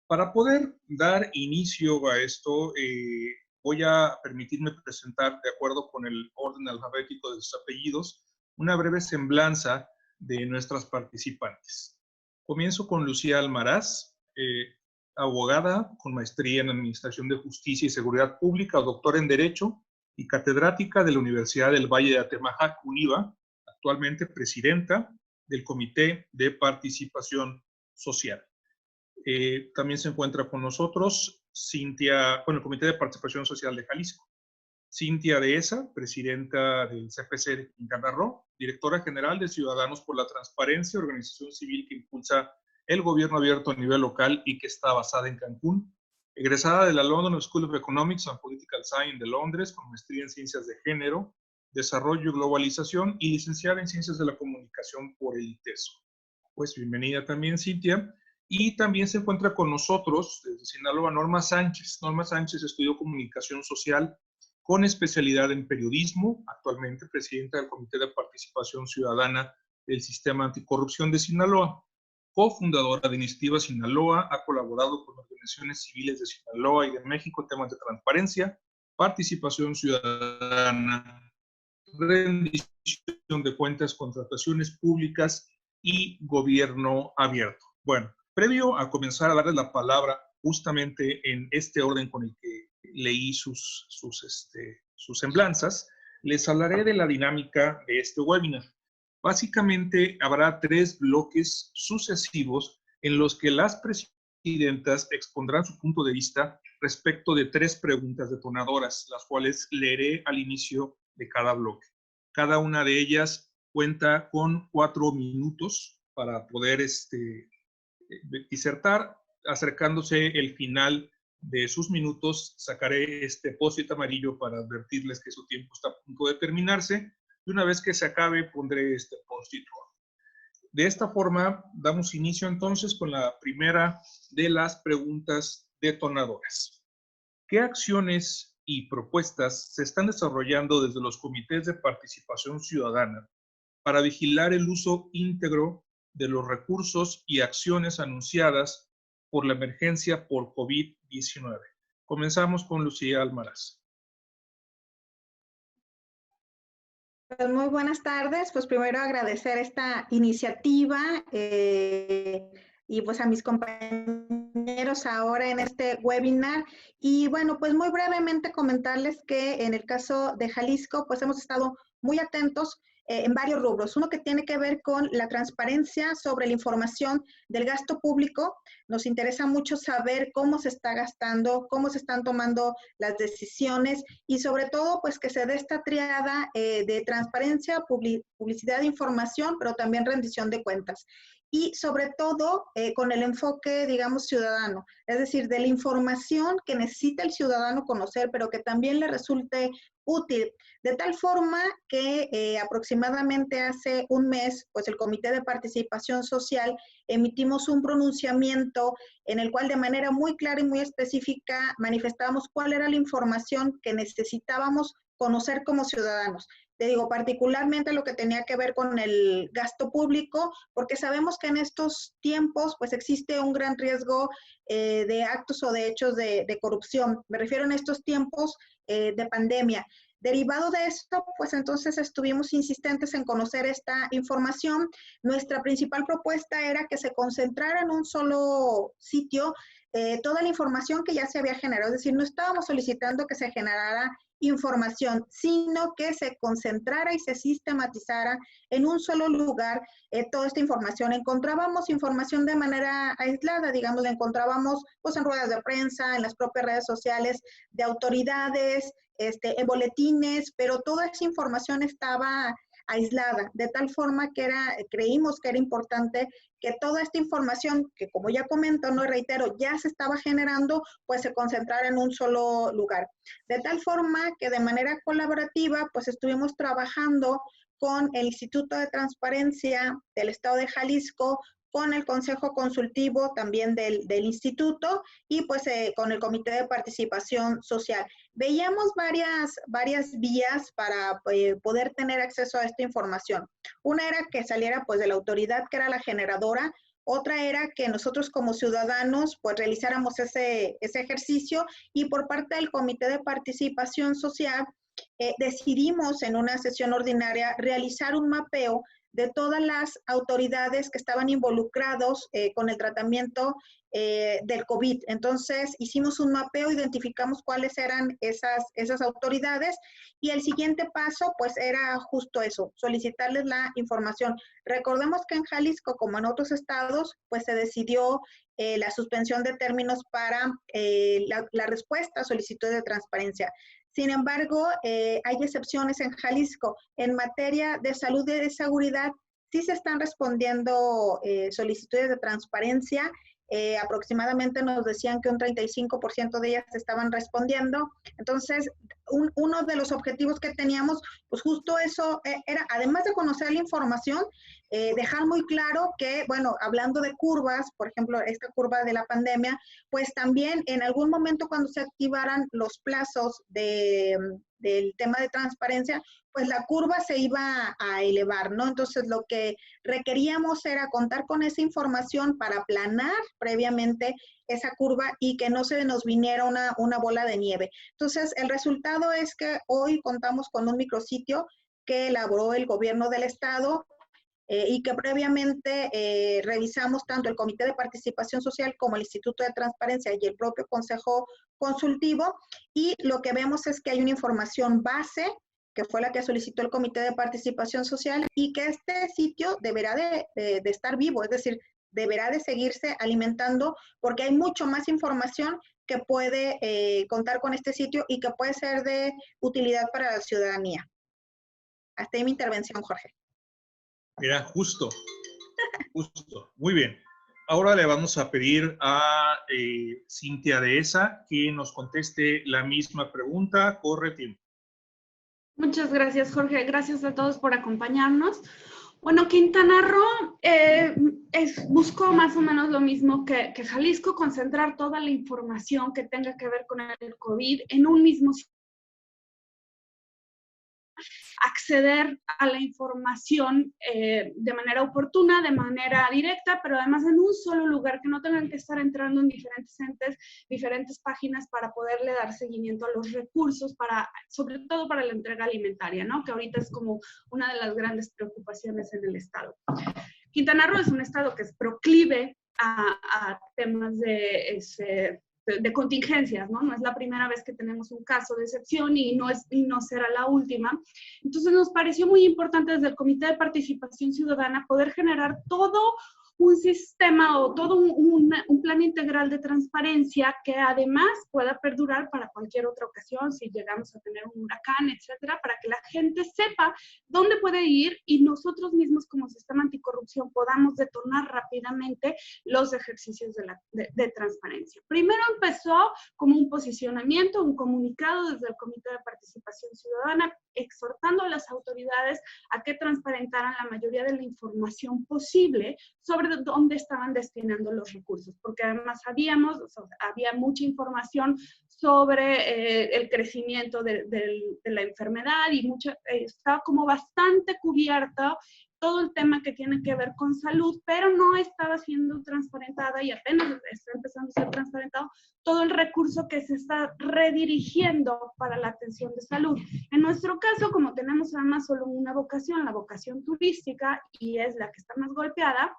Para poder dar inicio a esto, voy a permitirme presentar, de acuerdo con el orden alfabético de sus apellidos, una breve semblanza de nuestras participantes. Comienzo con Lucía Almaraz, abogada con maestría en Administración de Justicia y Seguridad Pública, doctora en Derecho y catedrática de la Universidad del Valle de Atemajac, UNIVA, actualmente presidenta del Comité de Participación Social. También se encuentra con nosotros el Comité de Participación Social de Jalisco. Cintia Dehesa, presidenta del CPC de Quintana Roo, directora general de Ciudadanos por la Transparencia, organización civil que impulsa el gobierno abierto a nivel local y que está basada en Cancún. Egresada de la London School of Economics and Political Science de Londres, con maestría en Ciencias de Género, Desarrollo y Globalización y licenciada en Ciencias de la Comunicación por el ITESO. Pues bienvenida también, Cintia. Y también se encuentra con nosotros desde Sinaloa Norma Sánchez. Norma Sánchez estudió Comunicación Social con especialidad en periodismo, actualmente presidenta del Comité de Participación Ciudadana del Sistema Anticorrupción de Sinaloa, cofundadora de Iniciativa Sinaloa, ha colaborado con organizaciones civiles de Sinaloa y de México en temas de transparencia, participación ciudadana, rendición de cuentas, contrataciones públicas y gobierno abierto. Bueno, previo a comenzar a darles la palabra justamente en este orden con el que leí sus semblanzas, les hablaré de la dinámica de este webinar. Básicamente habrá 3 bloques sucesivos en los que las presidentas expondrán su punto de vista respecto de 3 preguntas detonadoras, las cuales leeré al inicio de cada bloque. Cada una de ellas cuenta con 4 minutos para poder disertar. Acercándose el final de sus minutos, sacaré este post-it amarillo para advertirles que su tiempo está a punto de terminarse, y una vez que se acabe pondré este post-it rojo. De esta forma, damos inicio entonces con la primera de las preguntas detonadoras. ¿Qué acciones y propuestas se están desarrollando desde los comités de participación ciudadana para vigilar el uso íntegro de los recursos y acciones anunciadas por la emergencia por COVID-19? Comenzamos con Lucía Almaraz. Pues muy buenas tardes. Pues primero agradecer esta iniciativa y pues a mis compañeros ahora en este webinar. Y bueno, pues muy brevemente comentarles que en el caso de Jalisco, pues hemos estado muy atentos en varios rubros. Uno que tiene que ver con la transparencia sobre la información del gasto público. Nos interesa mucho saber cómo se está gastando, cómo se están tomando las decisiones y sobre todo pues que se dé esta triada de transparencia, publicidad de información, pero también rendición de cuentas. Y sobre todo con el enfoque, digamos, ciudadano, es decir, de la información que necesita el ciudadano conocer, pero que también le resulte útil, de tal forma que aproximadamente hace un mes, pues el Comité de Participación Social emitimos un pronunciamiento en el cual de manera muy clara y muy específica manifestábamos cuál era la información que necesitábamos conocer como ciudadanos. Te digo, particularmente lo que tenía que ver con el gasto público, porque sabemos que en estos tiempos pues existe un gran riesgo de actos o de hechos de corrupción. Me refiero en estos tiempos de pandemia. Derivado de esto, pues entonces estuvimos insistentes en conocer esta información. Nuestra principal propuesta era que se concentrara en un solo sitio toda la información que ya se había generado. Es decir, no estábamos solicitando que se generara información, sino que se concentrara y se sistematizara en un solo lugar toda esta información. Encontrábamos información de manera aislada, digamos, la encontrábamos pues en ruedas de prensa, en las propias redes sociales de autoridades, en boletines, pero toda esa información estaba aislada, de tal forma que creímos que era importante que toda esta información, que como ya comento, no reitero, ya se estaba generando, pues se concentrara en un solo lugar. De tal forma que de manera colaborativa, pues estuvimos trabajando con el Instituto de Transparencia del Estado de Jalisco, con el Consejo Consultivo también del instituto y pues con el Comité de Participación Social. Veíamos varias vías para poder tener acceso a esta información. Una era que saliera pues de la autoridad que era la generadora, Otra era que nosotros como ciudadanos pues realizáramos ese ejercicio, y por parte del Comité de Participación Social decidimos en una sesión ordinaria realizar un mapeo de todas las autoridades que estaban involucrados con el tratamiento del COVID. Entonces, hicimos un mapeo, identificamos cuáles eran esas autoridades, y el siguiente paso, pues, era justo eso, solicitarles la información. Recordemos que en Jalisco, como en otros estados, pues se decidió la suspensión de términos para la respuesta a solicitudes de transparencia. Sin embargo, hay excepciones en Jalisco. En materia de salud y de seguridad, sí se están respondiendo solicitudes de transparencia. Aproximadamente nos decían que un 35% de ellas estaban respondiendo. Entonces, uno de los objetivos que teníamos, pues justo eso era, además de conocer la información, dejar muy claro que, bueno, hablando de curvas, por ejemplo, esta curva de la pandemia, pues también en algún momento cuando se activaran los plazos del tema de transparencia, pues la curva se iba a elevar, ¿no? Entonces lo que requeríamos era contar con esa información para aplanar previamente esa curva y que no se nos viniera una bola de nieve. Entonces el resultado es que hoy contamos con un micrositio que elaboró el gobierno del estado, y que previamente revisamos tanto el Comité de Participación Social como el Instituto de Transparencia y el propio Consejo Consultivo, y lo que vemos es que hay una información base, que fue la que solicitó el Comité de Participación Social, y que este sitio deberá de estar vivo, es decir, deberá de seguirse alimentando, porque hay mucho más información que puede contar con este sitio y que puede ser de utilidad para la ciudadanía. Hasta ahí mi intervención, Jorge. Mira, justo. Muy bien. Ahora le vamos a pedir a Cintia Dehesa que nos conteste la misma pregunta. Corre tiempo. Muchas gracias, Jorge. Gracias a todos por acompañarnos. Bueno, Quintana Roo buscó más o menos lo mismo que Jalisco, concentrar toda la información que tenga que ver con el COVID en un mismo sitio, acceder a la información de manera oportuna, de manera directa, pero además en un solo lugar, que no tengan que estar entrando en diferentes entes, diferentes páginas para poderle dar seguimiento a los recursos, sobre todo para la entrega alimentaria, ¿no? Que ahorita es como una de las grandes preocupaciones en el estado. Quintana Roo es un estado que es proclive a temas de contingencias, ¿no? No es la primera vez que tenemos un caso de excepción y no será la última. Entonces nos pareció muy importante desde el Comité de Participación Ciudadana poder generar todo un sistema o todo un plan integral de transparencia que además pueda perdurar para cualquier otra ocasión, si llegamos a tener un huracán, etcétera, para que la gente sepa dónde puede ir y nosotros mismos como sistema anticorrupción podamos detonar rápidamente los ejercicios de transparencia. Primero empezó como un posicionamiento, un comunicado desde el Comité de Participación Ciudadana, exhortando a las autoridades a que transparentaran la mayoría de la información posible sobre dónde estaban destinando los recursos, porque además había mucha información sobre el crecimiento de la enfermedad y estaba como bastante cubierto todo el tema que tiene que ver con salud, pero no estaba siendo transparentada y apenas está empezando a ser transparentado todo el recurso que se está redirigiendo para la atención de salud. En nuestro caso, como tenemos además solo una vocación, la vocación turística, y es la que está más golpeada,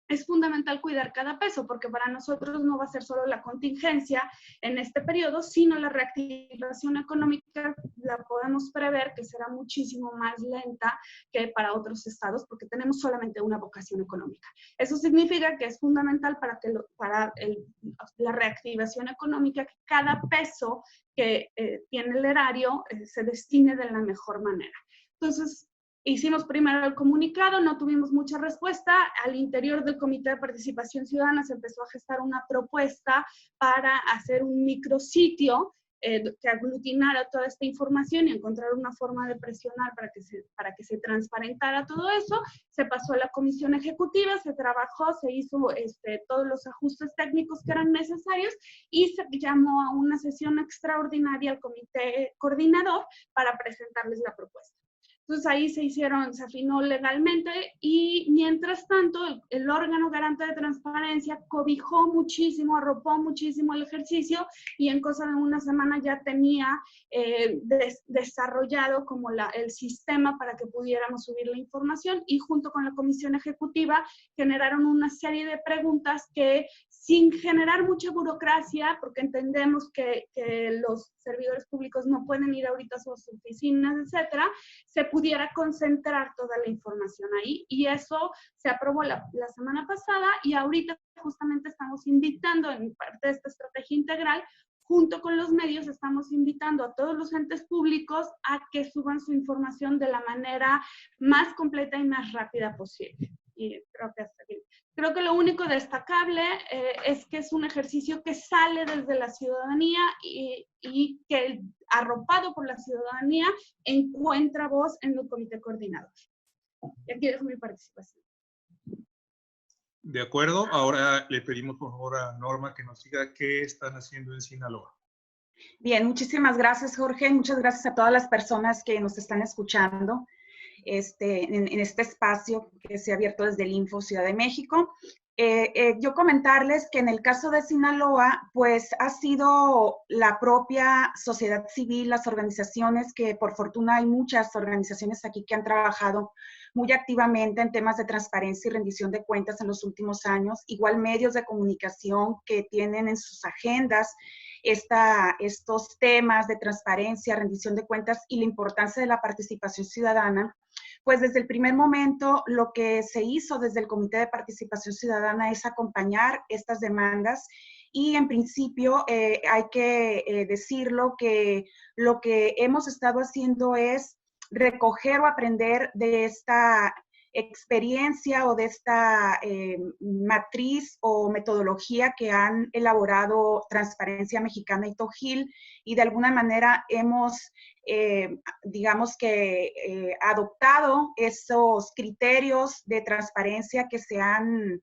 es fundamental cuidar cada peso, porque para nosotros no va a ser solo la contingencia en este periodo, sino la reactivación económica la podemos prever que será muchísimo más lenta que para otros estados, porque tenemos solamente una vocación económica. Eso significa que es fundamental para la reactivación económica que cada peso que tiene el erario se destine de la mejor manera. Entonces, hicimos primero el comunicado, no tuvimos mucha respuesta. Al interior del Comité de Participación Ciudadana se empezó a gestar una propuesta para hacer un micrositio que aglutinara toda esta información y encontrar una forma de presionar para que se transparentara todo eso. Se pasó a la comisión ejecutiva, se trabajó, se hizo todos los ajustes técnicos que eran necesarios y se llamó a una sesión extraordinaria al comité coordinador para presentarles la propuesta. Entonces ahí se afinó legalmente y mientras tanto el órgano garante de transparencia cobijó muchísimo, arropó muchísimo el ejercicio y en cosa de una semana ya tenía desarrollado como el sistema para que pudiéramos subir la información y junto con la comisión ejecutiva generaron una serie de preguntas que sin generar mucha burocracia, porque entendemos que los servidores públicos no pueden ir ahorita a sus oficinas, etcétera, se pudiera concentrar toda la información ahí y eso se aprobó la semana pasada y ahorita justamente estamos invitando en parte de esta estrategia integral, junto con los medios estamos invitando a todos los entes públicos a que suban su información de la manera más completa y más rápida posible. Y creo que hasta aquí. Creo que lo único destacable es que es un ejercicio que sale desde la ciudadanía y que arropado por la ciudadanía encuentra voz en el comité coordinador. Y aquí es mi participación. De acuerdo. Ahora le pedimos por favor a Norma que nos diga qué están haciendo en Sinaloa. Bien, muchísimas gracias, Jorge. Muchas gracias a todas las personas que nos están escuchando en este espacio que se ha abierto desde el Info Ciudad de México. Yo comentarles que en el caso de Sinaloa, pues ha sido la propia sociedad civil, las organizaciones, que por fortuna hay muchas organizaciones aquí que han trabajado muy activamente en temas de transparencia y rendición de cuentas en los últimos años, igual medios de comunicación que tienen en sus agendas estos temas de transparencia, rendición de cuentas y la importancia de la participación ciudadana. Pues desde el primer momento lo que se hizo desde el Comité de Participación Ciudadana es acompañar estas demandas y en principio hay que decirlo que lo que hemos estado haciendo es recoger o aprender de esta experiencia o de esta matriz o metodología que han elaborado Transparencia Mexicana y TOGIL y de alguna manera hemos digamos que adoptado esos criterios de transparencia que se han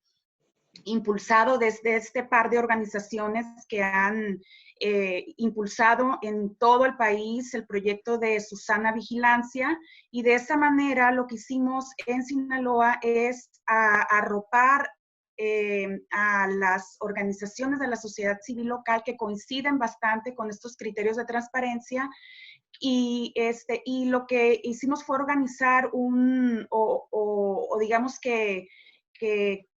impulsado desde este par de organizaciones que han impulsado en todo el país el proyecto de Susana Vigilancia y de esa manera lo que hicimos en Sinaloa es arropar a las organizaciones de la sociedad civil local que coinciden bastante con estos criterios de transparencia y lo que hicimos fue organizar digamos que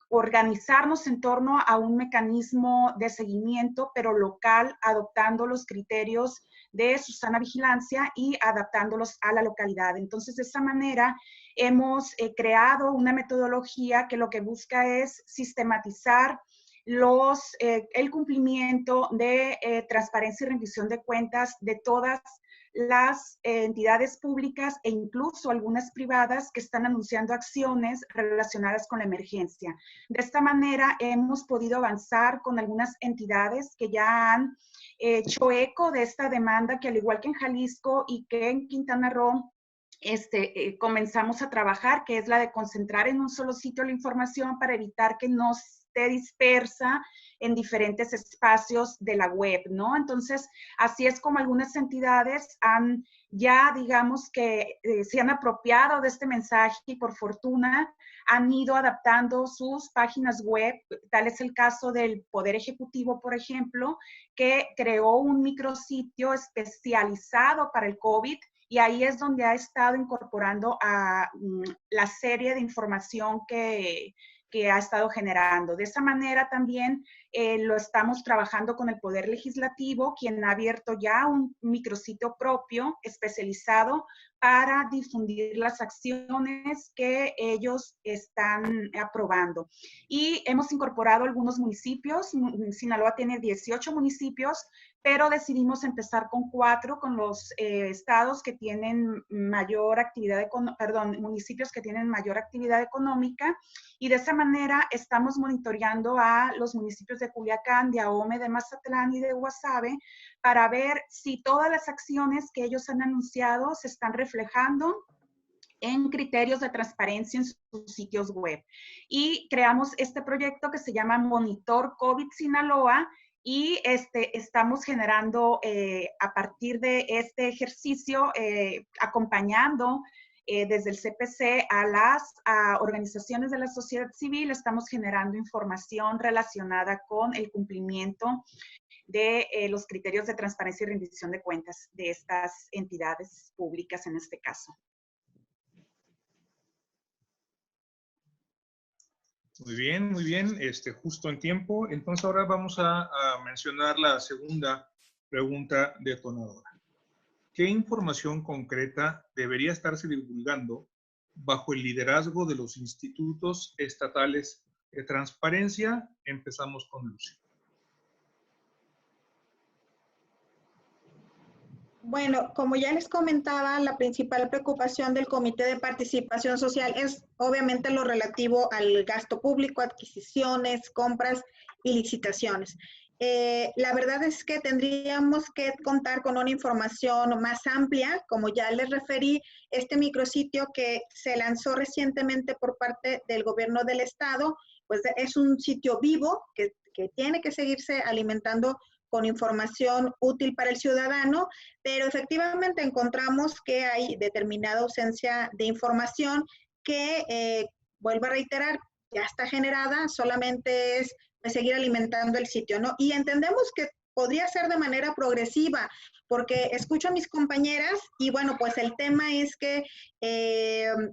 organizarnos en torno a un mecanismo de seguimiento, pero local, adoptando los criterios de Susana Vigilancia y adaptándolos a la localidad. Entonces, de esa manera, hemos creado una metodología que lo que busca es sistematizar el cumplimiento de transparencia y rendición de cuentas de todas las entidades públicas e incluso algunas privadas que están anunciando acciones relacionadas con la emergencia. De esta manera hemos podido avanzar con algunas entidades que ya han hecho eco de esta demanda que al igual que en Jalisco y que en Quintana Roo, comenzamos a trabajar, que es la de concentrar en un solo sitio la información para evitar que no esté dispersa en diferentes espacios de la web, ¿no? Entonces, así es como algunas entidades han ya, digamos que se han apropiado de este mensaje y por fortuna han ido adaptando sus páginas web. Tal es el caso del Poder Ejecutivo, por ejemplo, que creó un micrositio especializado para el COVID y ahí es donde ha estado incorporando a la serie de información que ha estado generando. De esa manera también lo estamos trabajando con el Poder Legislativo, quien ha abierto ya un micrositio propio especializado para difundir las acciones que ellos están aprobando. Y hemos incorporado algunos municipios. Sinaloa tiene 18 municipios, pero decidimos empezar con 4, con los estados que tienen mayor actividad, municipios que tienen mayor actividad económica, y de esa manera estamos monitoreando a los municipios de Culiacán, de Ahome, de Mazatlán y de Guasave para ver si todas las acciones que ellos han anunciado se están reflejando en criterios de transparencia en sus sitios web. Y creamos este proyecto que se llama Monitor COVID Sinaloa, y estamos generando a partir de este ejercicio, acompañando desde el CPC a las organizaciones de la sociedad civil estamos generando información relacionada con el cumplimiento de los criterios de transparencia y rendición de cuentas de estas entidades públicas en este caso. Muy bien, justo en tiempo. Entonces ahora vamos a mencionar la segunda pregunta detonadora. ¿Qué información concreta debería estarse divulgando bajo el liderazgo de los institutos estatales de transparencia? Empezamos con Lucy. Bueno, como ya les comentaba, la principal preocupación del Comité de Participación Social es obviamente lo relativo al gasto público, adquisiciones, compras y licitaciones. La verdad es que tendríamos que contar con una información más amplia, como ya les referí, este micrositio que se lanzó recientemente por parte del gobierno del estado, pues es un sitio vivo que tiene que seguirse alimentando con información útil para el ciudadano, pero efectivamente encontramos que hay determinada ausencia de información que, vuelvo a reiterar, ya está generada, solamente es seguir alimentando el sitio, ¿no? Y entendemos que podría ser de manera progresiva, porque escucho a mis compañeras y bueno, pues el tema es que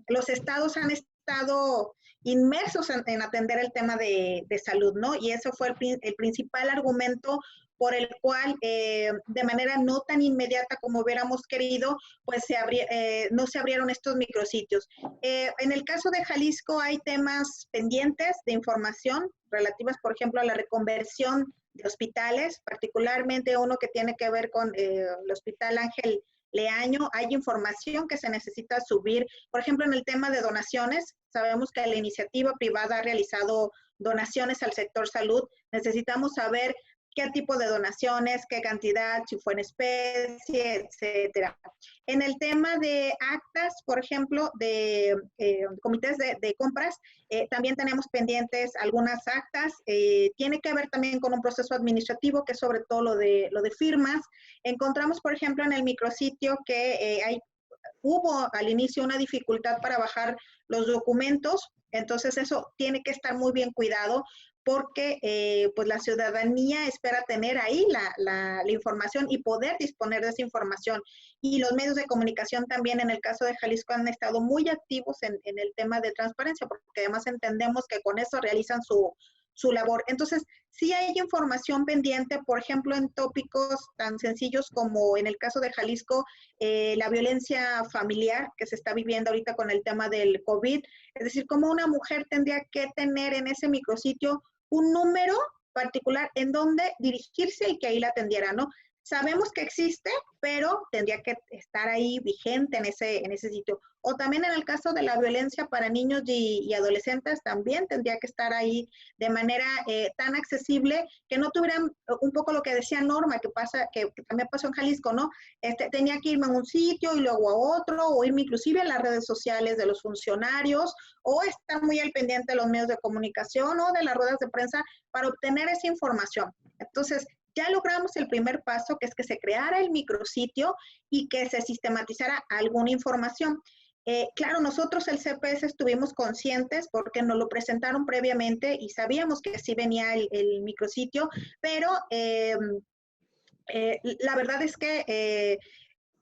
los estados han estado inmersos en atender el tema de salud, ¿no? Y eso fue el principal argumento por el cual de manera no tan inmediata como hubiéramos querido, pues no se abrieron estos micrositios. En el caso de Jalisco hay temas pendientes de información relativas, por ejemplo, a la reconversión de hospitales, particularmente uno que tiene que ver con el Hospital Ángel Leaño. Hay información que se necesita subir, por ejemplo, en el tema de donaciones. Sabemos que la iniciativa privada ha realizado donaciones al sector salud. Necesitamos saber qué tipo de donaciones, qué cantidad, si fue en especie, etcétera. En el tema de actas, por ejemplo, de comités de compras, también tenemos pendientes algunas actas. Tiene que ver también con un proceso administrativo, que es sobre todo lo de firmas. Encontramos, por ejemplo, en el micrositio que hubo al inicio una dificultad para bajar los documentos, entonces eso tiene que estar muy bien cuidado, porque pues la ciudadanía espera tener ahí la información y poder disponer de esa información. Y los medios de comunicación también, en el caso de Jalisco, han estado muy activos en el tema de transparencia, porque además entendemos que con eso realizan su labor. Entonces, sí hay información pendiente, por ejemplo, en tópicos tan sencillos como en el caso de Jalisco, la violencia familiar que se está viviendo ahorita con el tema del COVID, es decir, cómo una mujer tendría que tener en ese micrositio un número particular en donde dirigirse y que ahí la atendiera, ¿no? Sabemos que existe, pero tendría que estar ahí vigente en ese sitio. O también en el caso de la violencia para niños y adolescentes, también tendría que estar ahí de manera tan accesible que no tuvieran un poco lo que decía Norma, que también pasó en Jalisco, ¿no? Tenía que irme a un sitio y luego a otro, o irme inclusive a las redes sociales de los funcionarios, o estar muy al pendiente de los medios de comunicación o de las ruedas de prensa para obtener esa información. Entonces, ya logramos el primer paso, que es que se creara el micrositio y que se sistematizara alguna información. Claro, nosotros el CPS estuvimos conscientes porque nos lo presentaron previamente y sabíamos que sí venía el micrositio, pero la verdad es que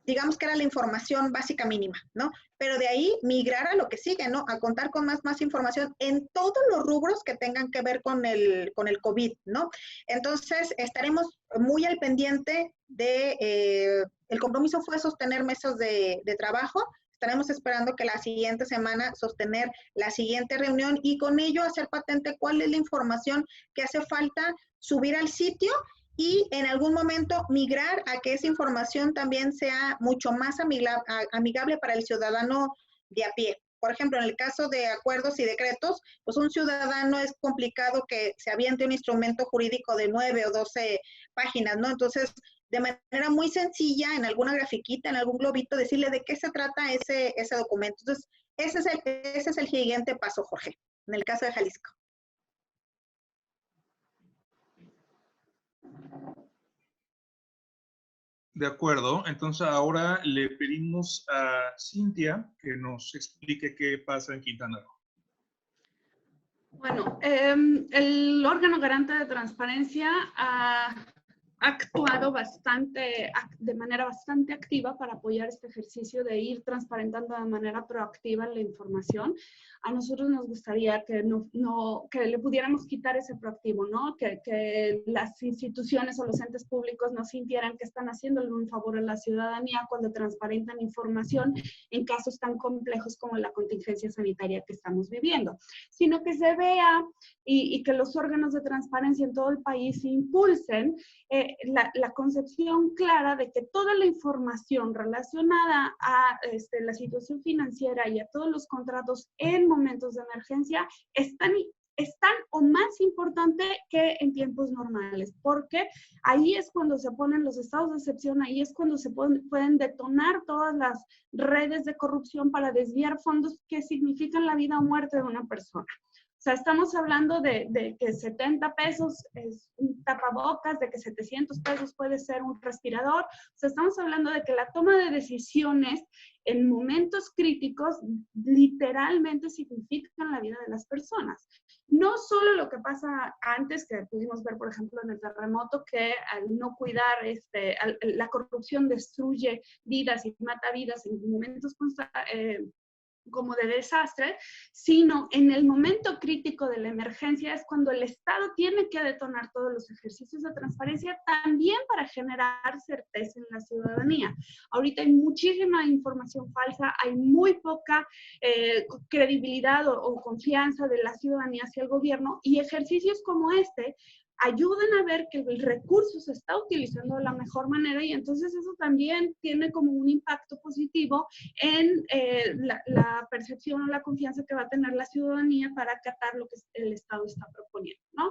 digamos que era la información básica mínima, ¿no? Pero de ahí migrar a lo que sigue, ¿no? A contar con más información en todos los rubros que tengan que ver con el COVID, ¿no? Entonces, estaremos muy al pendiente de, el compromiso fue sostener mesas de trabajo. Estaremos esperando que la siguiente semana sostener la siguiente reunión y con ello hacer patente cuál es la información que hace falta subir al sitio y en algún momento migrar a que esa información también sea mucho más amigable para el ciudadano de a pie. Por ejemplo, en el caso de acuerdos y decretos, pues un ciudadano es complicado que se aviente un instrumento jurídico de 9 o 12 páginas, ¿no? Entonces, de manera muy sencilla, en alguna grafiquita, en algún globito, decirle de qué se trata ese documento. Entonces, ese es el siguiente paso, Jorge, en el caso de Jalisco. De acuerdo, entonces ahora le pedimos a Cintia que nos explique qué pasa en Quintana Roo. Bueno, el órgano garante de transparencia ha actuado de manera bastante activa para apoyar este ejercicio de ir transparentando de manera proactiva la información. A nosotros nos gustaría que que le pudiéramos quitar ese proactivo, ¿no? Que las instituciones o los entes públicos no sintieran que están haciéndole un favor a la ciudadanía cuando transparentan información en casos tan complejos como la contingencia sanitaria que estamos viviendo, sino que se vea y que los órganos de transparencia en todo el país impulsen la concepción clara de que toda la información relacionada a la situación financiera y a todos los contratos en momentos de emergencia están o más importante que en tiempos normales, porque ahí es cuando se ponen los estados de excepción, ahí es cuando se pueden detonar todas las redes de corrupción para desviar fondos que significan la vida o muerte de una persona. O sea, estamos hablando de que 70 pesos es un tapabocas, de que 700 pesos puede ser un respirador. O sea, estamos hablando de que la toma de decisiones en momentos críticos literalmente significan la vida de las personas. No solo lo que pasa antes, que pudimos ver, por ejemplo, en el terremoto, que al no cuidar, la corrupción destruye vidas y mata vidas en momentos como de desastre, sino en el momento crítico de la emergencia es cuando el Estado tiene que detonar todos los ejercicios de transparencia también para generar certeza en la ciudadanía. Ahorita hay muchísima información falsa, hay muy poca credibilidad o confianza de la ciudadanía hacia el gobierno, y ejercicios como este ayudan a ver que el recurso se está utilizando de la mejor manera, y entonces eso también tiene como un impacto positivo en la percepción o la confianza que va a tener la ciudadanía para acatar lo que el Estado está proponiendo, ¿no?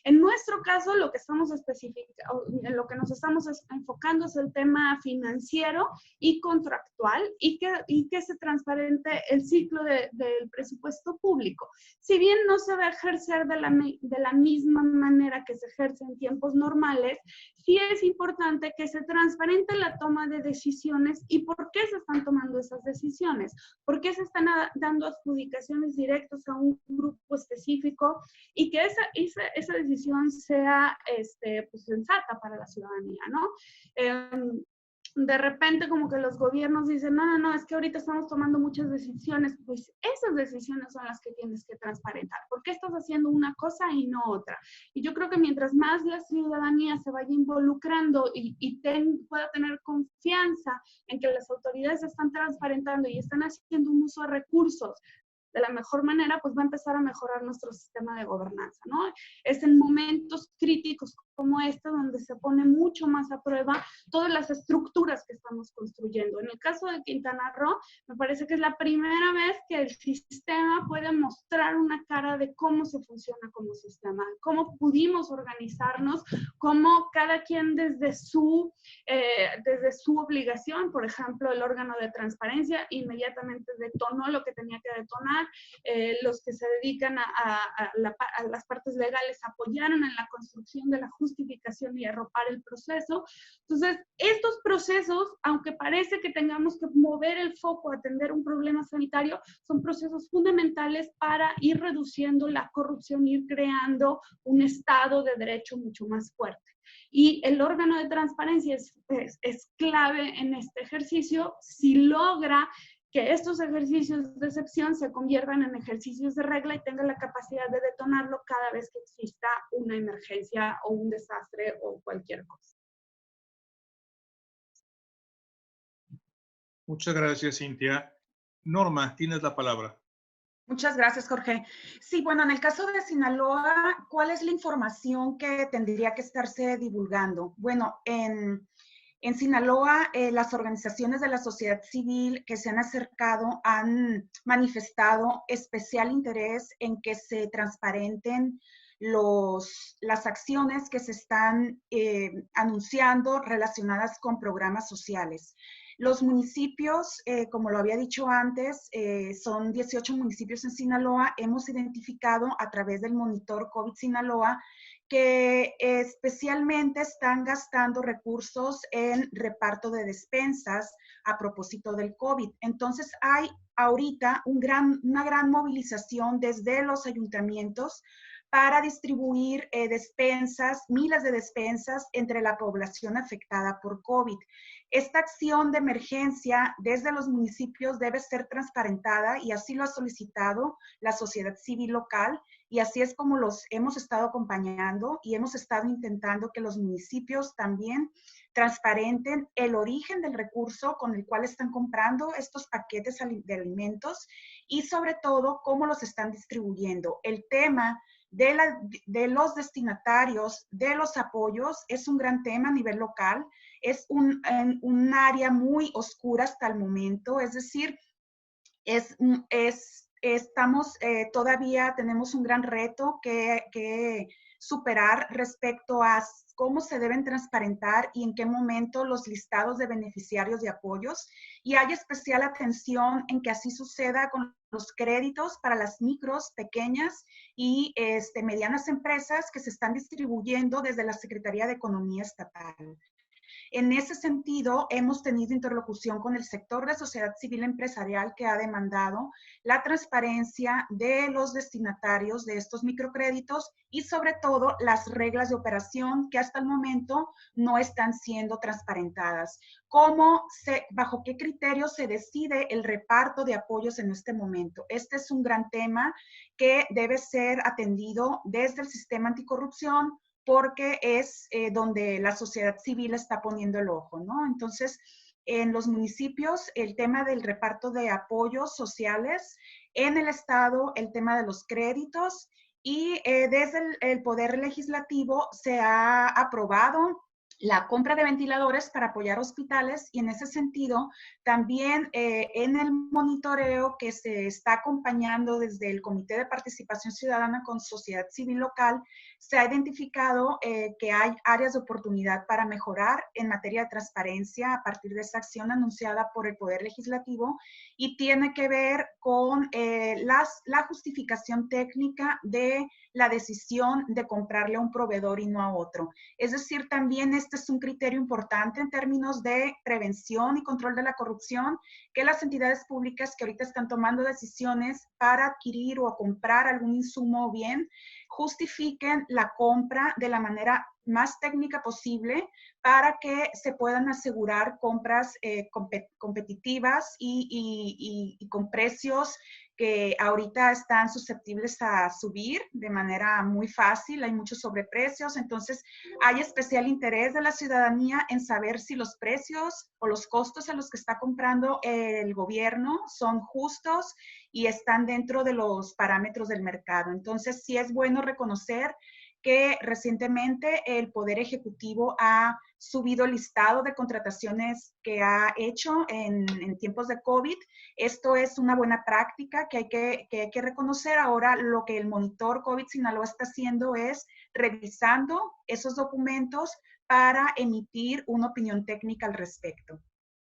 En nuestro caso, lo que en lo que nos estamos enfocando es el tema financiero y contractual, y que se transparente el ciclo del presupuesto público. Si bien no se va a ejercer de la misma manera que se ejerce en tiempos normales, sí es importante que se transparente la toma de decisiones y por qué se están tomando esas decisiones, por qué se están dando adjudicaciones directas a un grupo específico, y que esa decisión sea pues, sensata para la ciudadanía, ¿no? De repente como que los gobiernos dicen, no, es que ahorita estamos tomando muchas decisiones. Pues esas decisiones son las que tienes que transparentar. ¿Por qué estás haciendo una cosa y no otra? Y yo creo que mientras más la ciudadanía se vaya involucrando y pueda tener confianza en que las autoridades están transparentando y están haciendo un uso de recursos de la mejor manera, pues va a empezar a mejorar nuestro sistema de gobernanza, ¿no? Es en momentos críticos como este donde se pone mucho más a prueba todas las estructuras que estamos construyendo. En el caso de Quintana Roo, me parece que es la primera vez que el sistema puede mostrar una cara de cómo se funciona como sistema, cómo pudimos organizarnos, cómo cada quien desde su obligación, por ejemplo, el órgano de transparencia inmediatamente detonó lo que tenía que detonar, los que se dedican a las partes legales apoyaron en la construcción de la justificación y arropar el proceso. Entonces, estos procesos, aunque parece que tengamos que mover el foco a atender un problema sanitario, son procesos fundamentales para ir reduciendo la corrupción, ir creando un Estado de Derecho mucho más fuerte. Y el órgano de transparencia es clave en este ejercicio si logra que estos ejercicios de excepción se conviertan en ejercicios de regla y tengan la capacidad de detonarlo cada vez que exista una emergencia o un desastre o cualquier cosa. Muchas gracias, Cintia. Norma, tienes la palabra. Muchas gracias, Jorge. Sí, bueno, en el caso de Sinaloa, ¿cuál es la información que tendría que estarse divulgando? Bueno, en Sinaloa, las organizaciones de la sociedad civil que se han acercado han manifestado especial interés en que se transparenten las acciones que se están anunciando relacionadas con programas sociales. Los municipios, como lo había dicho antes, son 18 municipios en Sinaloa. Hemos identificado a través del monitor COVID Sinaloa que especialmente están gastando recursos en reparto de despensas a propósito del COVID. Entonces hay ahorita una gran movilización desde los ayuntamientos para distribuir despensas, miles de despensas entre la población afectada por COVID. Esta acción de emergencia desde los municipios debe ser transparentada y así lo ha solicitado la sociedad civil local. Y así es como los hemos estado acompañando y hemos estado intentando que los municipios también transparenten el origen del recurso con el cual están comprando estos paquetes de alimentos y sobre todo cómo los están distribuyendo. El tema de los destinatarios de los apoyos es un gran tema a nivel local, es un área muy oscura hasta el momento, es decir, todavía tenemos un gran reto que superar respecto a cómo se deben transparentar y en qué momento los listados de beneficiarios de apoyos. Y hay especial atención en que así suceda con los créditos para las micros, pequeñas y medianas empresas que se están distribuyendo desde la Secretaría de Economía Estatal. En ese sentido, hemos tenido interlocución con el sector de sociedad civil empresarial que ha demandado la transparencia de los destinatarios de estos microcréditos y sobre todo las reglas de operación que hasta el momento no están siendo transparentadas. ¿Bajo qué criterios se decide el reparto de apoyos en este momento? Este es un gran tema que debe ser atendido desde el sistema anticorrupción, porque es donde la sociedad civil está poniendo el ojo, ¿no? Entonces, en los municipios, el tema del reparto de apoyos sociales, en el Estado, el tema de los créditos, y desde el Poder Legislativo se ha aprobado la compra de ventiladores para apoyar hospitales y en ese sentido también en el monitoreo que se está acompañando desde el Comité de Participación Ciudadana con Sociedad Civil Local, se ha identificado que hay áreas de oportunidad para mejorar en materia de transparencia a partir de esa acción anunciada por el Poder Legislativo y tiene que ver con la justificación técnica de la decisión de comprarle a un proveedor y no a otro. Es decir, también este es un criterio importante en términos de prevención y control de la corrupción, que las entidades públicas que ahorita están tomando decisiones para adquirir o comprar algún insumo o bien, justifiquen la compra de la manera más técnica posible para que se puedan asegurar compras competitivas y con precios que ahorita están susceptibles a subir de manera muy fácil, hay muchos sobreprecios, entonces hay especial interés de la ciudadanía en saber si los precios o los costos a los que está comprando el gobierno son justos y están dentro de los parámetros del mercado. Entonces sí es bueno reconocer que recientemente el Poder Ejecutivo ha subido el listado de contrataciones que ha hecho en tiempos de COVID. Esto es una buena práctica que hay que reconocer. Ahora lo que el monitor COVID Sinaloa está haciendo es revisando esos documentos para emitir una opinión técnica al respecto.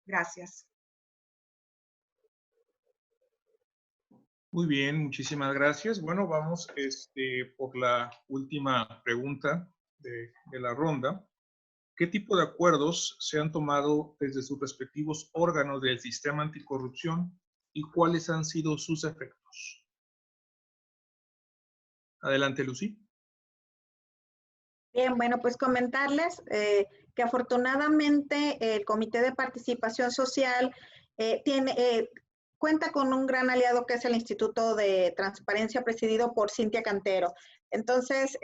Gracias. Muy bien, muchísimas gracias. Bueno, vamos por la última pregunta de la ronda. ¿Qué tipo de acuerdos se han tomado desde sus respectivos órganos del sistema anticorrupción y cuáles han sido sus efectos? Adelante, Lucy. Bien, bueno, pues comentarles que afortunadamente el Comité de Participación Social cuenta con un gran aliado que es el Instituto de Transparencia presidido por Cintia Cantero. Entonces,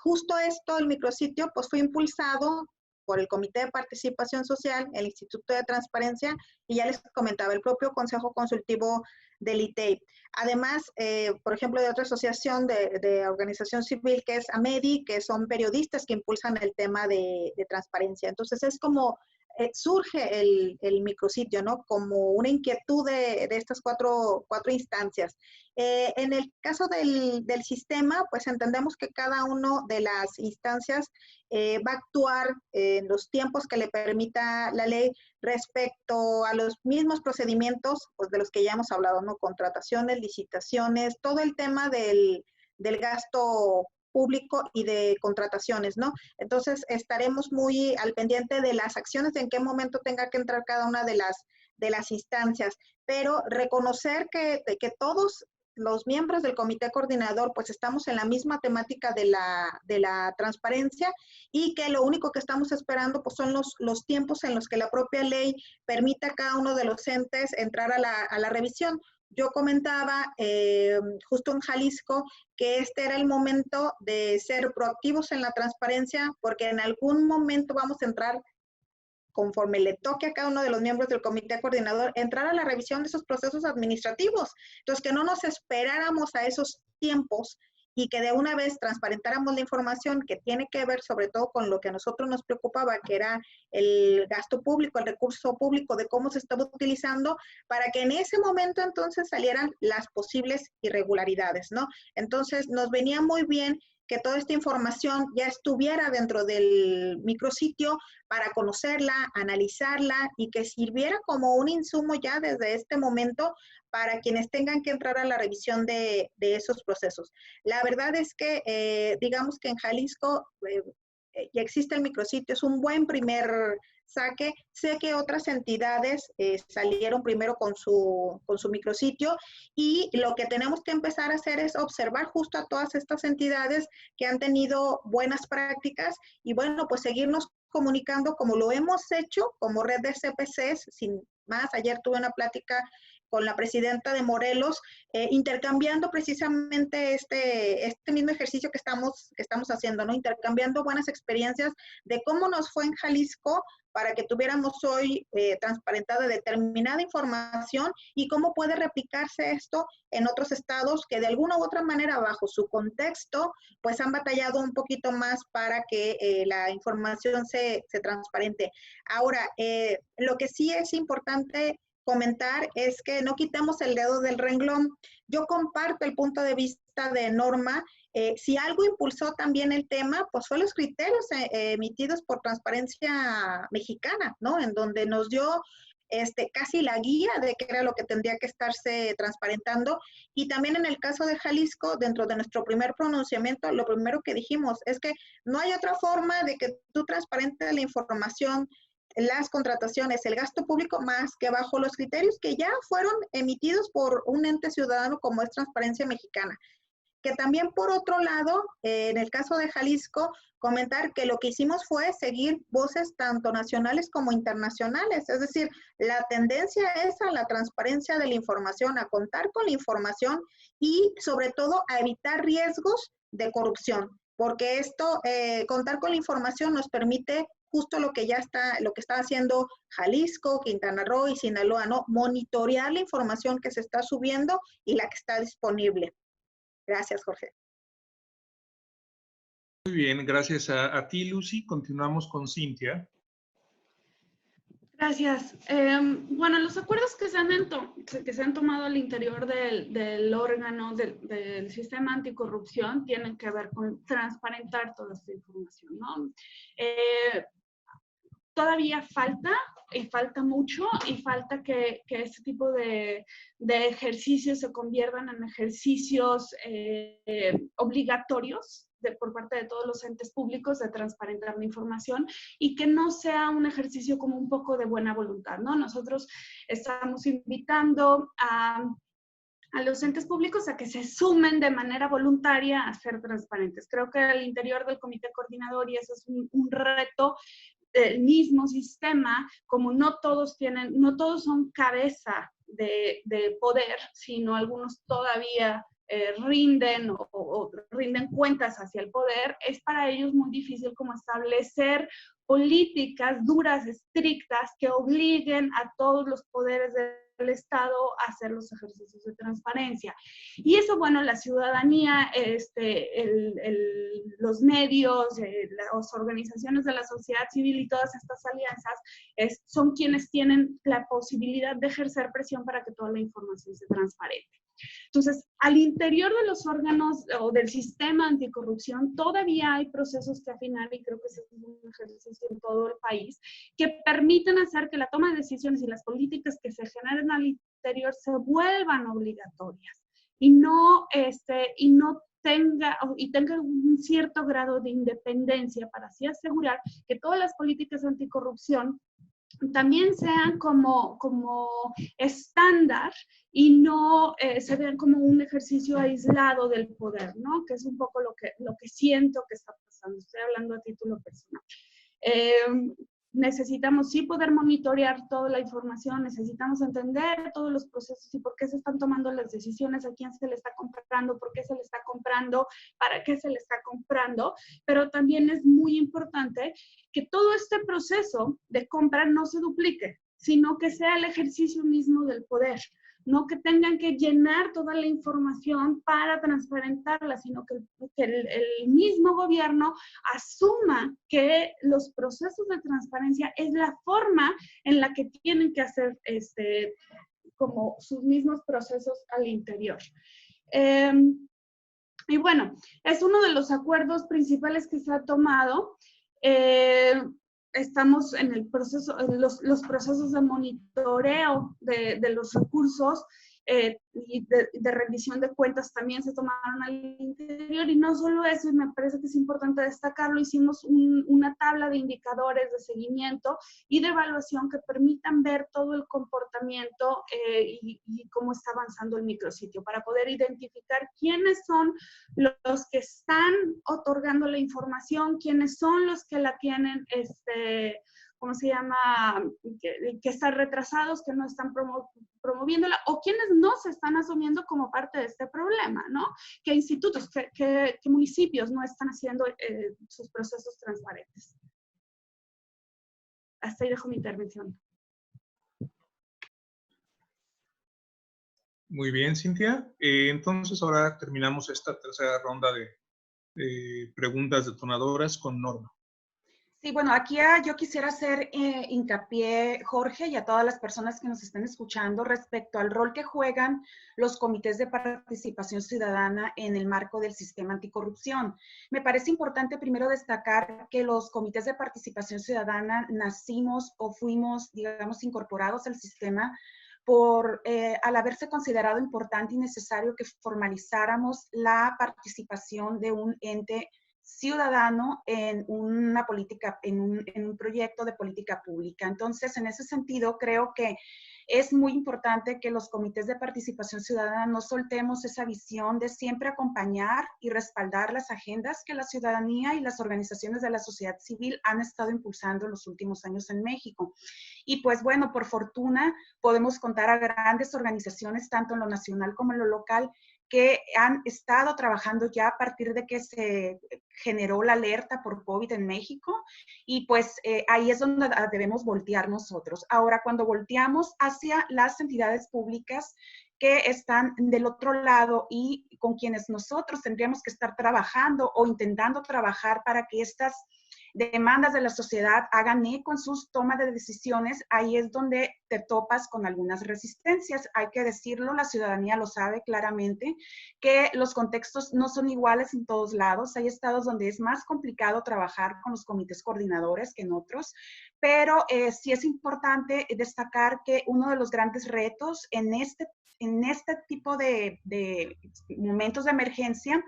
justo esto, el micrositio, pues fue impulsado por el Comité de Participación Social, el Instituto de Transparencia, y ya les comentaba, el propio Consejo Consultivo del ITEI. Además, por ejemplo, de otra asociación de organización civil que es AMEDI, que son periodistas que impulsan el tema de transparencia. Entonces, es como surge el micrositio, ¿no? Como una inquietud de estas cuatro instancias. En el caso del sistema, pues entendemos que cada una de las instancias va a actuar en los tiempos que le permita la ley respecto a los mismos procedimientos pues, de los que ya hemos hablado, ¿no? Contrataciones, licitaciones, todo el tema del gasto público y de contrataciones, ¿no? Entonces, estaremos muy al pendiente de las acciones, de en qué momento tenga que entrar cada una de las instancias, pero reconocer que todos los miembros del comité coordinador pues estamos en la misma temática de la transparencia y que lo único que estamos esperando pues son los tiempos en los que la propia ley permita a cada uno de los entes entrar a la revisión. Yo comentaba justo en Jalisco que este era el momento de ser proactivos en la transparencia porque en algún momento vamos a entrar, conforme le toque a cada uno de los miembros del comité coordinador, entrar a la revisión de esos procesos administrativos. Entonces, que no nos esperáramos a esos tiempos y que de una vez transparentáramos la información que tiene que ver sobre todo con lo que a nosotros nos preocupaba, que era el gasto público, el recurso público, de cómo se estaba utilizando, para que en ese momento entonces salieran las posibles irregularidades, ¿no? Entonces, nos venía muy bien que toda esta información ya estuviera dentro del micrositio para conocerla, analizarla y que sirviera como un insumo ya desde este momento para quienes tengan que entrar a la revisión de esos procesos. La verdad es que, digamos que en Jalisco ya existe el micrositio, es un buen primer saque. Sé que otras entidades salieron primero con su micrositio y lo que tenemos que empezar a hacer es observar justo a todas estas entidades que han tenido buenas prácticas y bueno, pues seguirnos comunicando como lo hemos hecho como red de CPCs. Sin más, ayer tuve una plática con la presidenta de Morelos, intercambiando precisamente este mismo ejercicio que estamos haciendo, ¿no? Intercambiando buenas experiencias de cómo nos fue en Jalisco para que tuviéramos hoy transparentada determinada información y cómo puede replicarse esto en otros estados que de alguna u otra manera, bajo su contexto, pues han batallado un poquito más para que la información se transparente. Ahora, lo que sí es importante comentar es que no quitemos el dedo del renglón. Yo comparto el punto de vista de Norma. Si algo impulsó también el tema, pues fue los criterios emitidos por Transparencia Mexicana, ¿no? En donde nos dio casi la guía de qué era lo que tendría que estarse transparentando. Y también en el caso de Jalisco, dentro de nuestro primer pronunciamiento, lo primero que dijimos es que no hay otra forma de que tú transparentes la información, las contrataciones, el gasto público, más que bajo los criterios que ya fueron emitidos por un ente ciudadano como es Transparencia Mexicana. Que también, por otro lado, en el caso de Jalisco, comentar que lo que hicimos fue seguir voces tanto nacionales como internacionales, es decir, la tendencia es a la transparencia de la información, a contar con la información y sobre todo a evitar riesgos de corrupción, porque esto, contar con la información nos permite justo lo que está haciendo Jalisco, Quintana Roo y Sinaloa, ¿no? Monitorear la información que se está subiendo y la que está disponible. Gracias, Jorge. Muy bien, gracias a ti, Lucy. Continuamos con Cintia. Gracias. Bueno, los acuerdos que se han tomado al interior del órgano, del sistema anticorrupción, tienen que ver con transparentar toda esta información, ¿no? Todavía falta mucho, y falta que este tipo de ejercicios se conviertan en ejercicios obligatorios por parte de todos los entes públicos de transparentar la información y que no sea un ejercicio como un poco de buena voluntad, ¿no? Nosotros estamos invitando a los entes públicos a que se sumen de manera voluntaria a ser transparentes. Creo que al interior del comité coordinador, y eso es un reto, el mismo sistema, como no todos son cabeza de poder, sino algunos todavía rinden o rinden cuentas hacia el poder, es para ellos muy difícil como establecer políticas duras, estrictas, que obliguen a todos los poderes del Estado a hacer los ejercicios de transparencia. Y eso, bueno, la ciudadanía, los medios, las organizaciones de la sociedad civil y todas estas alianzas son quienes tienen la posibilidad de ejercer presión para que toda la información se transparente. Entonces, al interior de los órganos o del sistema anticorrupción todavía hay procesos que afinar, y creo que ese es un ejercicio en todo el país, que permiten hacer que la toma de decisiones y las políticas que se generen al interior se vuelvan obligatorias y no tenga un cierto grado de independencia para así asegurar que todas las políticas anticorrupción también sean como estándar y no se vean como un ejercicio aislado del poder, ¿no? Que es un poco lo que siento que está pasando. Estoy hablando a título personal. Necesitamos sí poder monitorear toda la información, necesitamos entender todos los procesos y por qué se están tomando las decisiones, a quién se le está comprando, por qué se le está comprando, para qué se le está comprando, pero también es muy importante que todo este proceso de compra no se duplique, sino que sea el ejercicio mismo del poder. No que tengan que llenar toda la información para transparentarla, sino que el mismo gobierno asuma que los procesos de transparencia es la forma en la que tienen que hacer como sus mismos procesos al interior. Y bueno, es uno de los acuerdos principales que se ha tomado. Estamos en el proceso, los procesos de monitoreo de los recursos y de rendición de cuentas también se tomaron al interior, y no solo eso, y me parece que es importante destacarlo, hicimos una tabla de indicadores de seguimiento y de evaluación que permitan ver todo el comportamiento y cómo está avanzando el micrositio, para poder identificar quiénes son los que están otorgando la información, quiénes son los que la tienen, ¿cómo se llama? Que están retrasados, que no están promoviéndola, o quienes no se están asumiendo como parte de este problema, ¿no? Que institutos, que municipios no están haciendo sus procesos transparentes. Hasta ahí dejo mi intervención. Muy bien, Cintia. Entonces ahora terminamos esta tercera ronda de preguntas detonadoras con Norma. Sí, bueno, aquí yo quisiera hacer hincapié, Jorge, y a todas las personas que nos están escuchando respecto al rol que juegan los comités de participación ciudadana en el marco del sistema anticorrupción. Me parece importante primero destacar que los comités de participación ciudadana nacimos o fuimos, digamos, incorporados al sistema al haberse considerado importante y necesario que formalizáramos la participación de un ente ciudadano en una política, en un proyecto de política pública. Entonces, en ese sentido, creo que es muy importante que los comités de participación ciudadana no soltemos esa visión de siempre acompañar y respaldar las agendas que la ciudadanía y las organizaciones de la sociedad civil han estado impulsando en los últimos años en México. Y pues bueno, por fortuna podemos contar a grandes organizaciones, tanto en lo nacional como en lo local, que han estado trabajando ya a partir de que se generó la alerta por COVID en México, y pues ahí es donde debemos voltear nosotros. Ahora, cuando volteamos hacia las entidades públicas que están del otro lado y con quienes nosotros tendríamos que estar trabajando o intentando trabajar para que estas demandas de la sociedad hagan eco en sus tomas de decisiones, ahí es donde te topas con algunas resistencias. Hay que decirlo, la ciudadanía lo sabe claramente, que los contextos no son iguales en todos lados. Hay estados donde es más complicado trabajar con los comités coordinadores que en otros, pero sí es importante destacar que uno de los grandes retos en este tipo de momentos de emergencia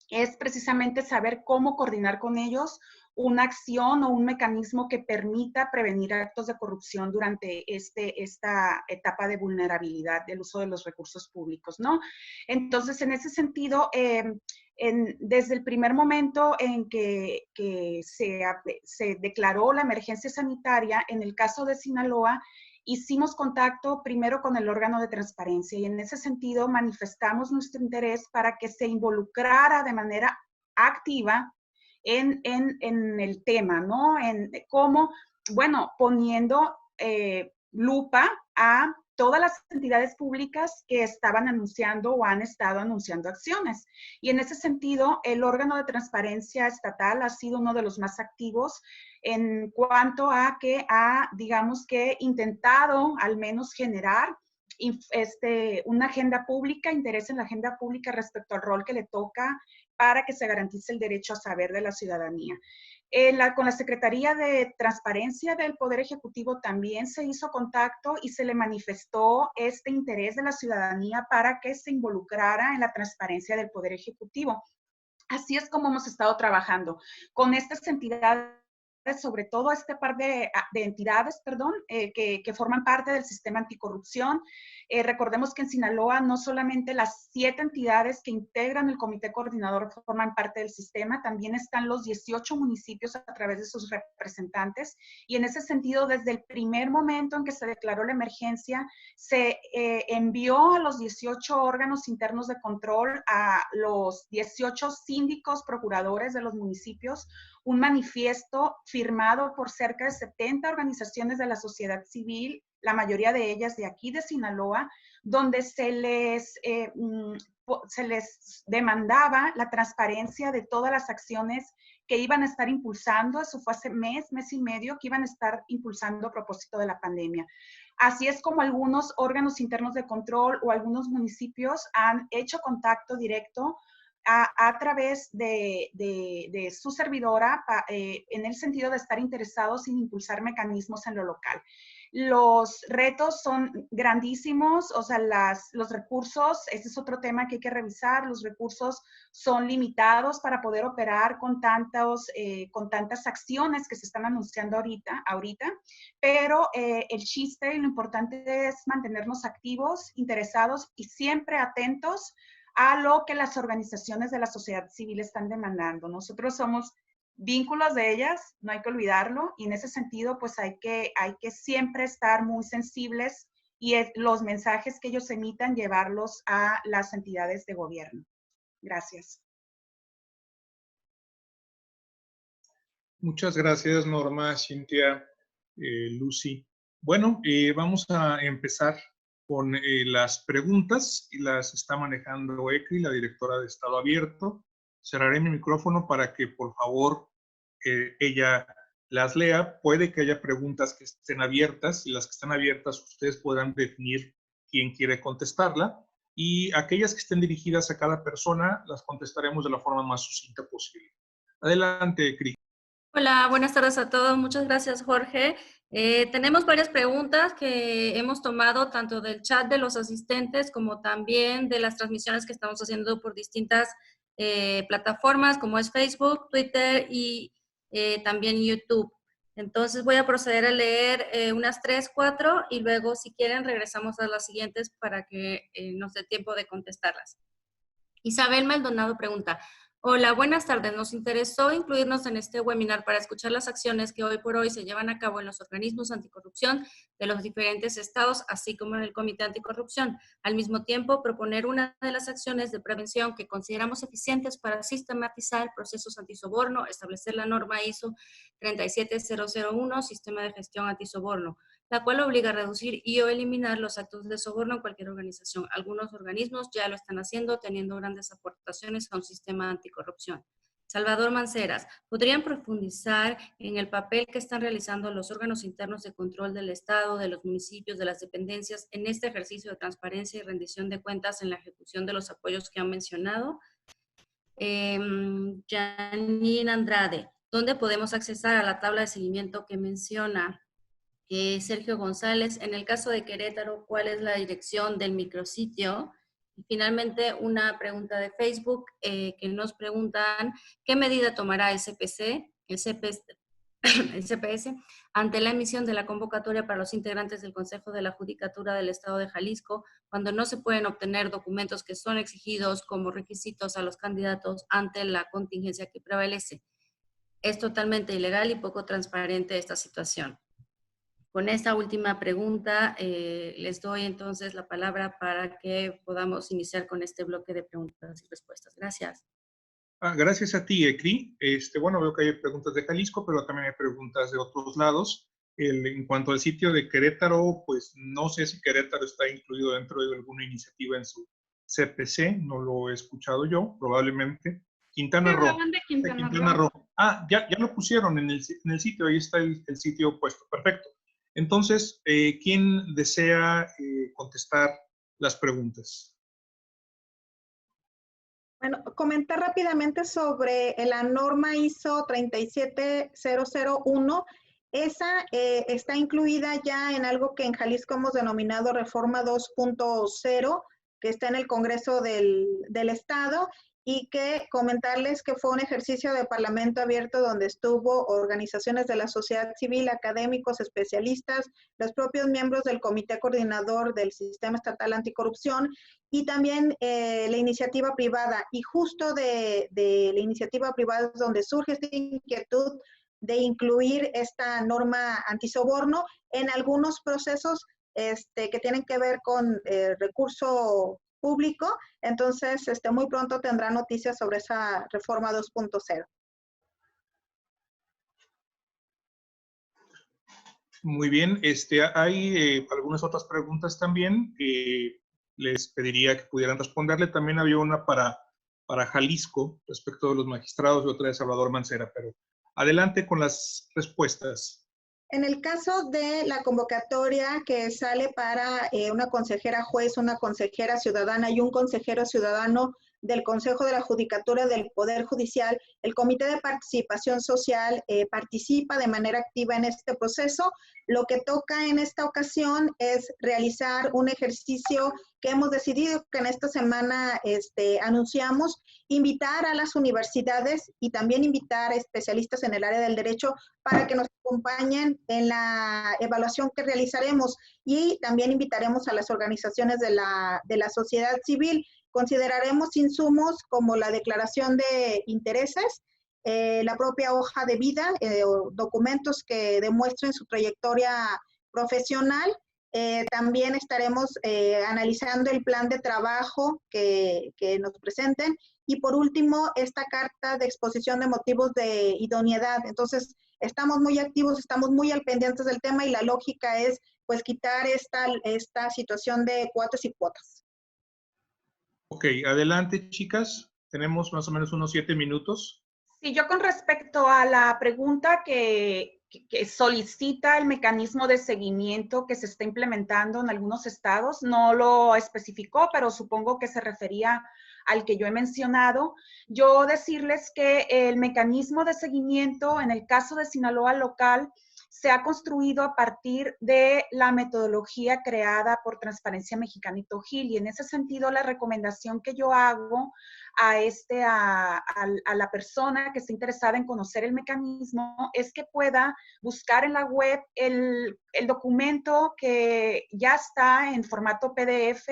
es precisamente saber cómo coordinar con ellos una acción o un mecanismo que permita prevenir actos de corrupción durante esta etapa de vulnerabilidad del uso de los recursos públicos, ¿no? Entonces, en ese sentido, desde el primer momento en que se declaró la emergencia sanitaria, en el caso de Sinaloa, hicimos contacto primero con el órgano de transparencia, y en ese sentido manifestamos nuestro interés para que se involucrara de manera activa en el tema, ¿no? En cómo, bueno, poniendo lupa a todas las entidades públicas que estaban anunciando o han estado anunciando acciones. Y en ese sentido, el órgano de transparencia estatal ha sido uno de los más activos en cuanto a que ha, digamos que, intentado al menos generar una agenda pública, interés en la agenda pública respecto al rol que le toca para que se garantice el derecho a saber de la ciudadanía. Con la Secretaría de Transparencia del Poder Ejecutivo también se hizo contacto y se le manifestó este interés de la ciudadanía para que se involucrara en la transparencia del Poder Ejecutivo. Así es como hemos estado trabajando con estas entidades, sobre todo este par de entidades, que forman parte del sistema anticorrupción. Recordemos que en Sinaloa no solamente las 7 entidades que integran el comité coordinador forman parte del sistema, también están los 18 municipios a través de sus representantes, y en ese sentido, desde el primer momento en que se declaró la emergencia, se envió a los 18 órganos internos de control, a los 18 síndicos procuradores de los municipios, un manifiesto firmado por cerca de 70 organizaciones de la sociedad civil, la mayoría de ellas de aquí de Sinaloa, donde se les demandaba la transparencia de todas las acciones que iban a estar impulsando. Eso fue hace mes y medio, que iban a estar impulsando a propósito de la pandemia. Así es como algunos órganos internos de control o algunos municipios han hecho contacto directo a través de su servidora en el sentido de estar interesados en impulsar mecanismos en lo local. Los retos son grandísimos, o sea, los recursos, ese es otro tema que hay que revisar, los recursos son limitados para poder operar con tantas acciones que se están anunciando ahorita, pero el chiste y lo importante es mantenernos activos, interesados y siempre atentos a lo que las organizaciones de la sociedad civil están demandando. Nosotros somos vínculos de ellas, no hay que olvidarlo, y en ese sentido, pues hay que siempre estar muy sensibles y los mensajes que ellos emitan, llevarlos a las entidades de gobierno. Gracias. Muchas gracias, Norma, Cintia, Lucy. Bueno, vamos a empezar con las preguntas, y las está manejando ECRI, la directora de Estado Abierto. Cerraré mi micrófono para que, por favor, ella las lea. Puede que haya preguntas que estén abiertas, y las que están abiertas ustedes podrán definir quién quiere contestarla, y aquellas que estén dirigidas a cada persona las contestaremos de la forma más sucinta posible. Adelante, ECRI. Hola, buenas tardes a todos. Muchas gracias, Jorge. Tenemos varias preguntas que hemos tomado tanto del chat de los asistentes como también de las transmisiones que estamos haciendo por distintas plataformas como es Facebook, Twitter y también YouTube. Entonces voy a proceder a leer unas 3, 4 y luego, si quieren, regresamos a las siguientes para que nos dé tiempo de contestarlas. Isabel Maldonado pregunta: hola, buenas tardes. Nos interesó incluirnos en este webinar para escuchar las acciones que hoy por hoy se llevan a cabo en los organismos anticorrupción de los diferentes estados, así como en el Comité Anticorrupción. Al mismo tiempo, proponer una de las acciones de prevención que consideramos eficientes para sistematizar procesos antisoborno, establecer la norma ISO 37001, Sistema de Gestión Antisoborno, la cual obliga a reducir y o eliminar los actos de soborno en cualquier organización. Algunos organismos ya lo están haciendo, teniendo grandes aportaciones a un sistema anticorrupción. Salvador Manceras: ¿podrían profundizar en el papel que están realizando los órganos internos de control del Estado, de los municipios, de las dependencias, en este ejercicio de transparencia y rendición de cuentas en la ejecución de los apoyos que han mencionado? Janine Andrade: ¿dónde podemos accesar a la tabla de seguimiento que menciona Sergio González? En el caso de Querétaro, ¿cuál es la dirección del micrositio? Y finalmente, una pregunta de Facebook que nos preguntan: ¿qué medida tomará el CPS ante la emisión de la convocatoria para los integrantes del Consejo de la Judicatura del Estado de Jalisco, cuando no se pueden obtener documentos que son exigidos como requisitos a los candidatos ante la contingencia que prevalece? Es totalmente ilegal y poco transparente esta situación. Con esta última pregunta, les doy entonces la palabra para que podamos iniciar con este bloque de preguntas y respuestas. Gracias. Gracias a ti, ECRI. Bueno, veo que hay preguntas de Jalisco, pero también hay preguntas de otros lados. En cuanto al sitio de Querétaro, pues no sé si Querétaro está incluido dentro de alguna iniciativa en su CPC, no lo he escuchado yo, probablemente. Quintana Roo. Quintana Roo. Ya lo pusieron en el sitio, ahí está el sitio puesto, perfecto. Entonces, ¿quién desea contestar las preguntas? Bueno, comentar rápidamente sobre la norma ISO 37001. Esa está incluida ya en algo que en Jalisco hemos denominado Reforma 2.0, que está en el Congreso del Estado, y que comentarles que fue un ejercicio de parlamento abierto donde estuvo organizaciones de la sociedad civil, académicos, especialistas, los propios miembros del Comité Coordinador del Sistema Estatal Anticorrupción y también la iniciativa privada. Y justo de la iniciativa privada es donde surge esta inquietud de incluir esta norma antisoborno en algunos procesos que tienen que ver con recurso público. Entonces, muy pronto tendrá noticias sobre esa reforma 2.0. Muy bien, hay algunas otras preguntas también que les pediría que pudieran responderle. También había una para Jalisco respecto de los magistrados y otra de Salvador Mancera, pero adelante con las respuestas. En el caso de la convocatoria que sale para una consejera juez, una consejera ciudadana y un consejero ciudadano del Consejo de la Judicatura del Poder Judicial, el Comité de Participación Social participa de manera activa en este proceso. Lo que toca en esta ocasión es realizar un ejercicio que hemos decidido que en esta semana anunciamos, invitar a las universidades y también invitar a especialistas en el área del derecho para que nos acompañen en la evaluación que realizaremos, y también invitaremos a las organizaciones de la sociedad civil. Consideraremos insumos como la declaración de intereses, la propia hoja de vida, o documentos que demuestren su trayectoria profesional. También estaremos analizando el plan de trabajo que nos presenten, y por último, esta carta de exposición de motivos de idoneidad. Entonces, estamos muy activos, estamos muy al pendientes del tema, y la lógica es, pues, quitar esta situación de cuotas y cuotas. Ok, adelante, chicas. Tenemos más o menos unos 7 minutos. Sí, yo con respecto a la pregunta que solicita el mecanismo de seguimiento que se está implementando en algunos estados, no lo especificó, pero supongo que se refería al que yo he mencionado. Yo decirles que el mecanismo de seguimiento en el caso de Sinaloa local se ha construido a partir de la metodología creada por Transparencia Mexicana y TOJIL, y en ese sentido la recomendación que yo hago a la persona que esté interesada en conocer el mecanismo es que pueda buscar en la web el documento que ya está en formato PDF,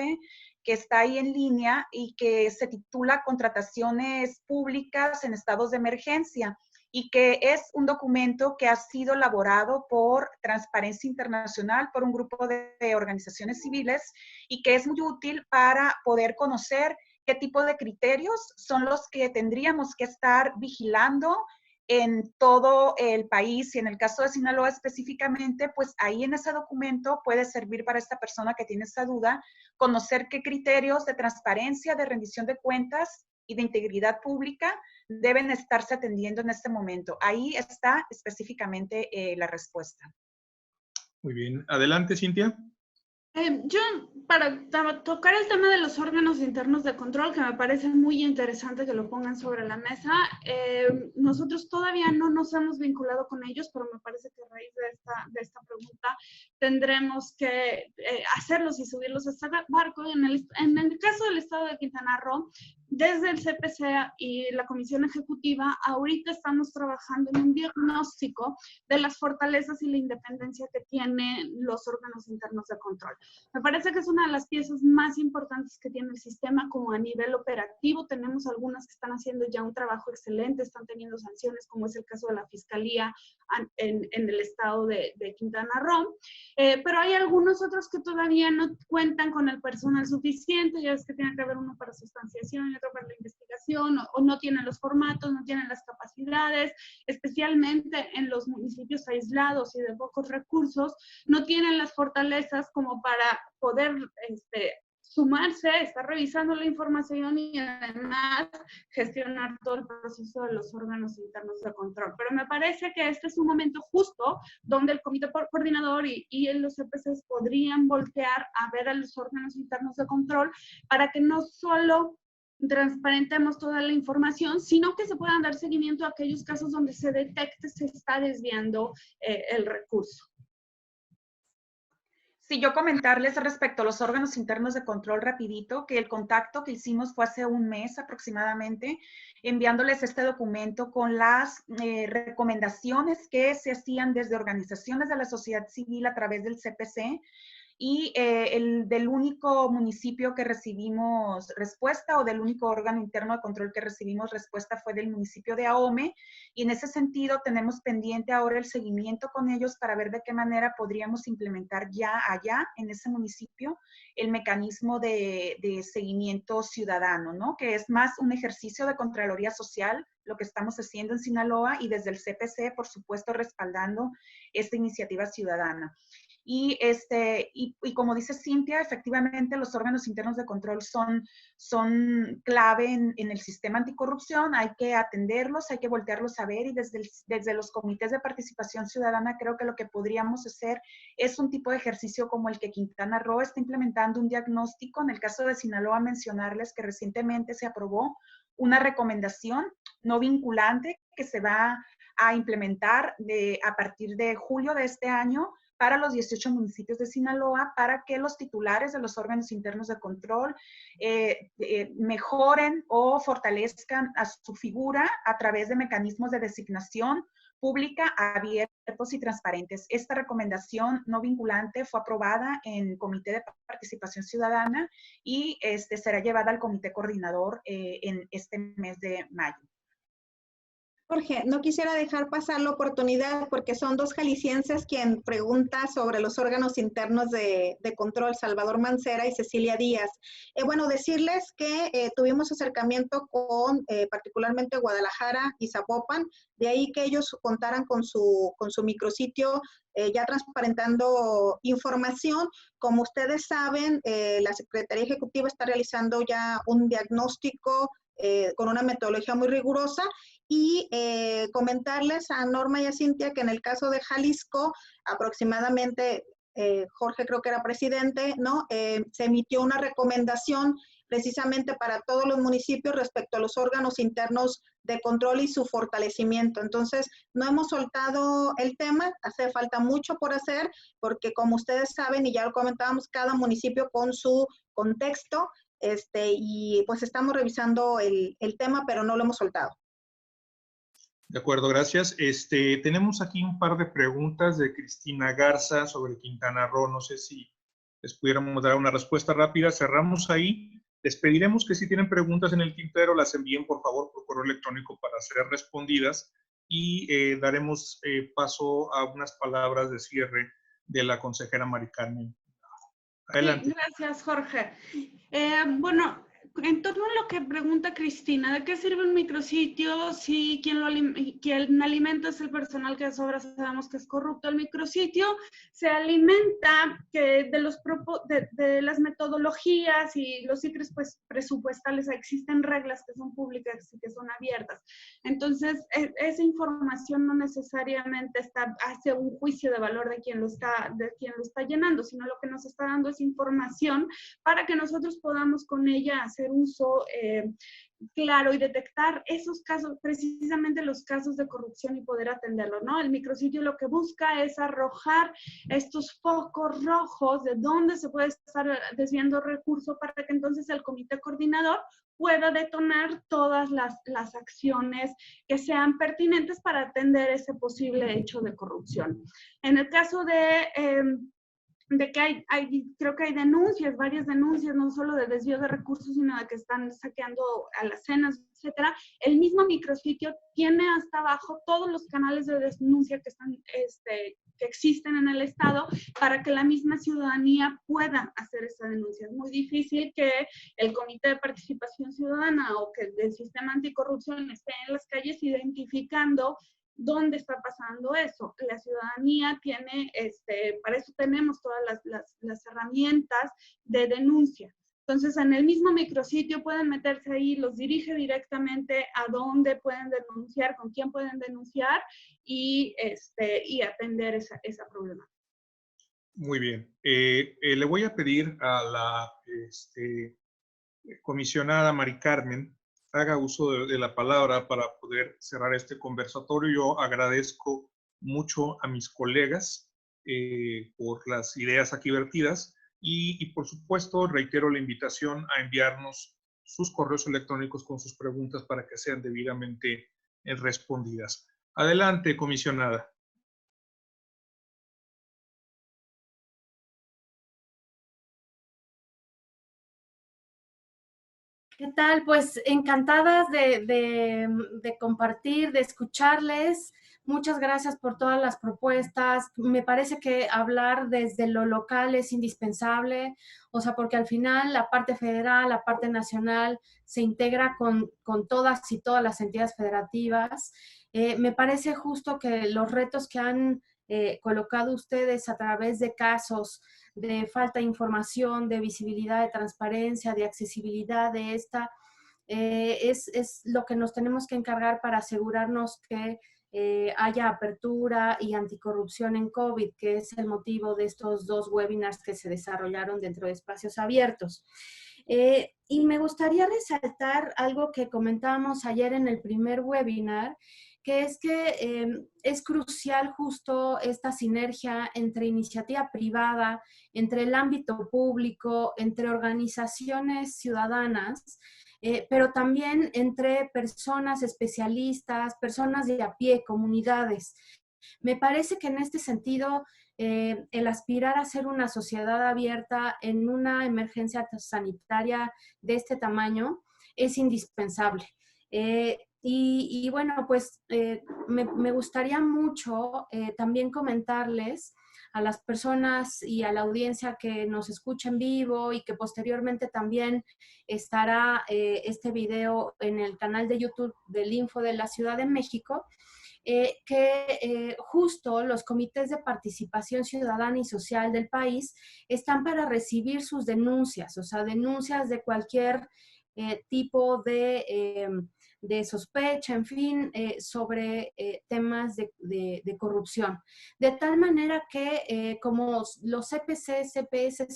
que está ahí en línea y que se titula Contrataciones Públicas en Estados de Emergencia, y que es un documento que ha sido elaborado por Transparencia Internacional, por un grupo de organizaciones civiles, y que es muy útil para poder conocer qué tipo de criterios son los que tendríamos que estar vigilando en todo el país. Y en el caso de Sinaloa específicamente, pues ahí en ese documento puede servir para esta persona que tiene esa duda, conocer qué criterios de transparencia, de rendición de cuentas y de integridad pública deben estarse atendiendo en este momento. Ahí está específicamente la respuesta. Muy bien. Adelante, Cintia. Yo, para tocar el tema de los órganos internos de control, que me parece muy interesante que lo pongan sobre la mesa, nosotros todavía no nos hemos vinculado con ellos, pero me parece que a raíz de esta pregunta tendremos que hacerlos y subirlos a este barco. En el caso del estado de Quintana Roo, desde el CPC y la Comisión Ejecutiva, ahorita estamos trabajando en un diagnóstico de las fortalezas y la independencia que tienen los órganos internos de control. Me parece que es una de las piezas más importantes que tiene el sistema, como a nivel operativo. Tenemos algunas que están haciendo ya un trabajo excelente, están teniendo sanciones, como es el caso de la Fiscalía en el estado de Quintana Roo, pero hay algunos otros que todavía no cuentan con el personal suficiente. Ya ves que tiene que haber uno para sustanciación y otro para la investigación, o no tienen los formatos, no tienen las capacidades, especialmente en los municipios aislados y de pocos recursos, no tienen las fortalezas como para poder sumarse, estar revisando la información y además gestionar todo el proceso de los órganos internos de control. Pero me parece que este es un momento justo donde el comité coordinador y los CPCs podrían voltear a ver a los órganos internos de control para que no solo transparentemos toda la información, sino que se puedan dar seguimiento a aquellos casos donde se detecte se está desviando el recurso. Sí, yo comentarles respecto a los órganos internos de control rapidito, que el contacto que hicimos fue hace un mes aproximadamente, enviándoles este documento con las recomendaciones que se hacían desde organizaciones de la sociedad civil a través del CPC, y del único municipio que recibimos respuesta, o del único órgano interno de control que recibimos respuesta, fue del municipio de Ahome, y en ese sentido tenemos pendiente ahora el seguimiento con ellos para ver de qué manera podríamos implementar ya allá en ese municipio el mecanismo de seguimiento ciudadano, ¿no? Que es más un ejercicio de Contraloría Social, lo que estamos haciendo en Sinaloa, y desde el CPC, por supuesto, respaldando esta iniciativa ciudadana. Y como dice Cintia, efectivamente los órganos internos de control son clave en el sistema anticorrupción. Hay que atenderlos, hay que voltearlos a ver, y desde los comités de participación ciudadana creo que lo que podríamos hacer es un tipo de ejercicio como el que Quintana Roo está implementando, un diagnóstico. En el caso de Sinaloa, mencionarles que recientemente se aprobó una recomendación no vinculante que se va a implementar a partir de julio de este año para los 18 municipios de Sinaloa, para que los titulares de los órganos internos de control mejoren o fortalezcan a su figura a través de mecanismos de designación pública, abiertos y transparentes. Esta recomendación no vinculante fue aprobada en Comité de Participación Ciudadana y será llevada al Comité Coordinador en este mes de mayo. Jorge, no quisiera dejar pasar la oportunidad porque son dos jaliscienses quien pregunta sobre los órganos internos de control, Salvador Mancera y Cecilia Díaz. Bueno, decirles que tuvimos acercamiento con particularmente Guadalajara y Zapopan, de ahí que ellos contaran con su micrositio ya transparentando información. Como ustedes saben, la Secretaría Ejecutiva está realizando ya un diagnóstico con una metodología muy rigurosa, y comentarles a Norma y a Cintia que en el caso de Jalisco, aproximadamente, Jorge creo que era presidente, ¿no? Se emitió una recomendación precisamente para todos los municipios respecto a los órganos internos de control y su fortalecimiento. Entonces, no hemos soltado el tema, hace falta mucho por hacer, porque como ustedes saben, y ya lo comentábamos, cada municipio con su contexto, y pues estamos revisando el tema, pero no lo hemos soltado. De acuerdo, gracias. Tenemos aquí un par de preguntas de Cristina Garza sobre Quintana Roo. No sé si les pudiéramos dar una respuesta rápida. Cerramos ahí. Les pediremos que si tienen preguntas en el tintero, las envíen por favor por correo electrónico para ser respondidas, y daremos paso a unas palabras de cierre de la consejera Mari Carmen. Adelante. Sí, gracias, Jorge. Bueno, en torno a lo que pregunta Cristina, ¿de qué sirve un micrositio si quien alimenta es el personal que de sobra sabemos que es corrupto? El micrositio se alimenta de las metodologías y los ciclos presupuestales. Existen reglas que son públicas y que son abiertas. Entonces, esa información no necesariamente hace un juicio de valor de quien lo está llenando, sino lo que nos está dando es información para que nosotros podamos con ella hacer uso claro y detectar esos casos, precisamente los casos de corrupción, y poder atenderlo, ¿no? El micrositio lo que busca es arrojar estos focos rojos de dónde se puede estar desviando recursos, para que entonces el comité coordinador pueda detonar todas las acciones que sean pertinentes para atender ese posible hecho de corrupción. En el caso de que creo que hay denuncias, varias denuncias, no solo de desvío de recursos, sino de que están saqueando alacenas, etcétera. El mismo micrositio tiene hasta abajo todos los canales de denuncia que existen en el Estado, para que la misma ciudadanía pueda hacer esa denuncia. Es muy difícil que el Comité de Participación Ciudadana o que el sistema anticorrupción esté en las calles identificando dónde está pasando eso. La ciudadanía tiene, para eso tenemos todas las herramientas de denuncia. Entonces, en el mismo micrositio pueden meterse ahí, los dirige directamente a dónde pueden denunciar, con quién pueden denunciar, y atender esa problemática. Muy bien. Le voy a pedir a la comisionada Mari Carmen haga uso de la palabra para poder cerrar este conversatorio. Yo agradezco mucho a mis colegas por las ideas aquí vertidas y por supuesto reitero la invitación a enviarnos sus correos electrónicos con sus preguntas para que sean debidamente respondidas. Adelante, comisionada. ¿Qué tal? Pues encantadas de compartir, de escucharles. Muchas gracias por todas las propuestas. Me parece que hablar desde lo local es indispensable, o sea, porque al final la parte federal, la parte nacional se integra con todas y todas las entidades federativas. Me parece justo que los retos que han colocado ustedes a través de casos de falta de información, de visibilidad, de transparencia, de accesibilidad de esta, es lo que nos tenemos que encargar para asegurarnos que haya apertura y anticorrupción en COVID, que es el motivo de estos 2 webinars que se desarrollaron dentro de espacios abiertos. Y me gustaría resaltar algo que comentábamos ayer en el primer webinar, que es que es crucial justo esta sinergia entre iniciativa privada, entre el ámbito público, entre organizaciones ciudadanas, pero también entre personas especialistas, personas de a pie, comunidades. Me parece que en este sentido, el aspirar a ser una sociedad abierta en una emergencia sanitaria de este tamaño es indispensable. Y bueno, pues me gustaría mucho también comentarles a las personas y a la audiencia que nos escucha en vivo y que posteriormente también estará este video en el canal de YouTube del Info de la Ciudad de México, que justo los comités de participación ciudadana y social del país están para recibir sus denuncias, o sea, denuncias de cualquier tipo de sospecha, en fin, sobre temas de corrupción. De tal manera que como los CPC, CPS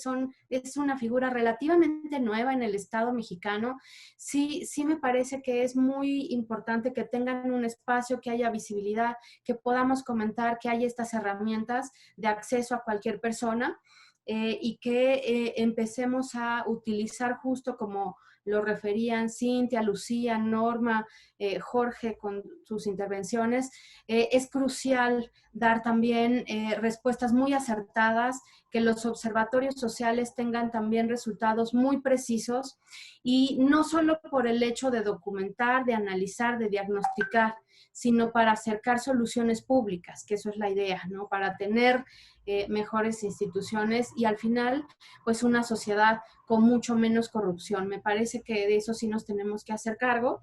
es una figura relativamente nueva en el Estado mexicano, sí me parece que es muy importante que tengan un espacio, que haya visibilidad, que podamos comentar que hay estas herramientas de acceso a cualquier persona y que empecemos a utilizar justo como lo referían Cintia, Lucía, Norma, Jorge con sus intervenciones. Es crucial dar también respuestas muy acertadas, que los observatorios sociales tengan también resultados muy precisos y no solo por el hecho de documentar, de analizar, de diagnosticar, sino para acercar soluciones públicas, que eso es la idea, ¿no? Para tener mejores instituciones y al final, pues una sociedad con mucho menos corrupción. Me parece que de eso sí nos tenemos que hacer cargo.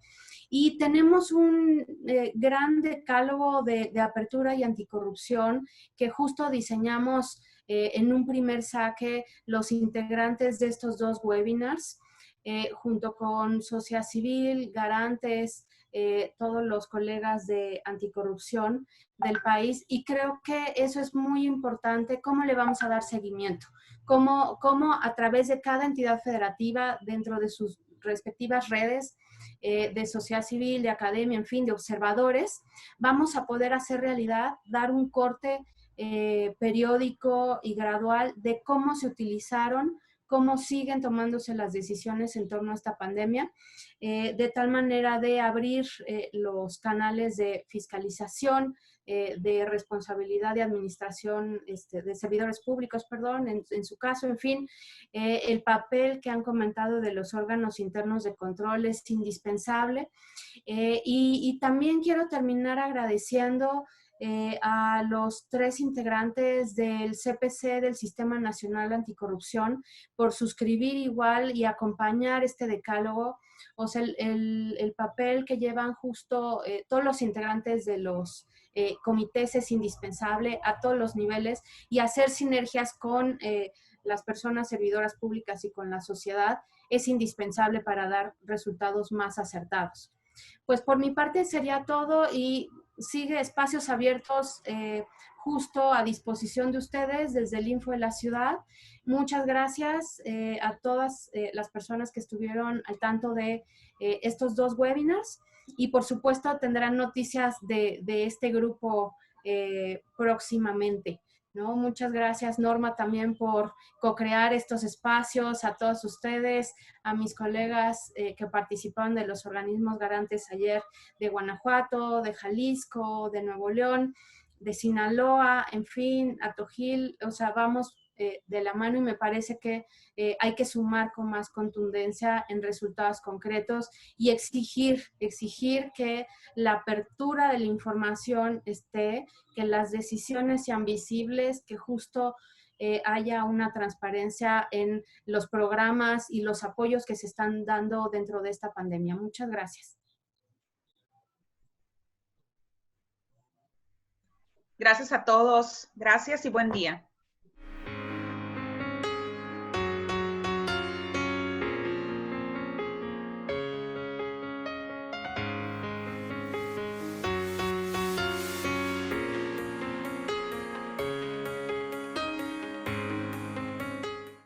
Y tenemos un gran decálogo de apertura y anticorrupción que justo diseñamos en un primer saque los integrantes de estos 2 webinars, junto con sociedad civil, garantes, todos los colegas de anticorrupción del país, y creo que eso es muy importante. ¿Cómo le vamos a dar seguimiento? ¿Cómo a través de cada entidad federativa, dentro de sus respectivas redes de sociedad civil, de academia, en fin, de observadores, vamos a poder hacer realidad, dar un corte periódico y gradual de cómo se utilizaron, cómo siguen tomándose las decisiones en torno a esta pandemia, de tal manera de abrir los canales de fiscalización, de responsabilidad de administración, de servidores públicos, perdón, en su caso, en fin, el papel que han comentado de los órganos internos de control es indispensable. Y también quiero terminar agradeciendo a los 3 integrantes del CPC, del Sistema Nacional Anticorrupción, por suscribir igual y acompañar este decálogo. O sea, el papel que llevan justo todos los integrantes de los comités es indispensable a todos los niveles, y hacer sinergias con las personas servidoras públicas y con la sociedad es indispensable para dar resultados más acertados. Pues por mi parte sería todo, y sigue espacios abiertos justo a disposición de ustedes desde el Info de la Ciudad. Muchas gracias a todas las personas que estuvieron al tanto de estos 2 webinars y por supuesto tendrán noticias de este grupo próximamente, ¿no? Muchas gracias, Norma, también por co-crear estos espacios, a todos ustedes, a mis colegas que participaron de los organismos garantes ayer de Guanajuato, de Jalisco, de Nuevo León, de Sinaloa, en fin, a Tojil, o sea, vamos de la mano y me parece que hay que sumar con más contundencia en resultados concretos y exigir que la apertura de la información esté, que las decisiones sean visibles, que justo haya una transparencia en los programas y los apoyos que se están dando dentro de esta pandemia. Muchas gracias. Gracias a todos. Gracias y buen día.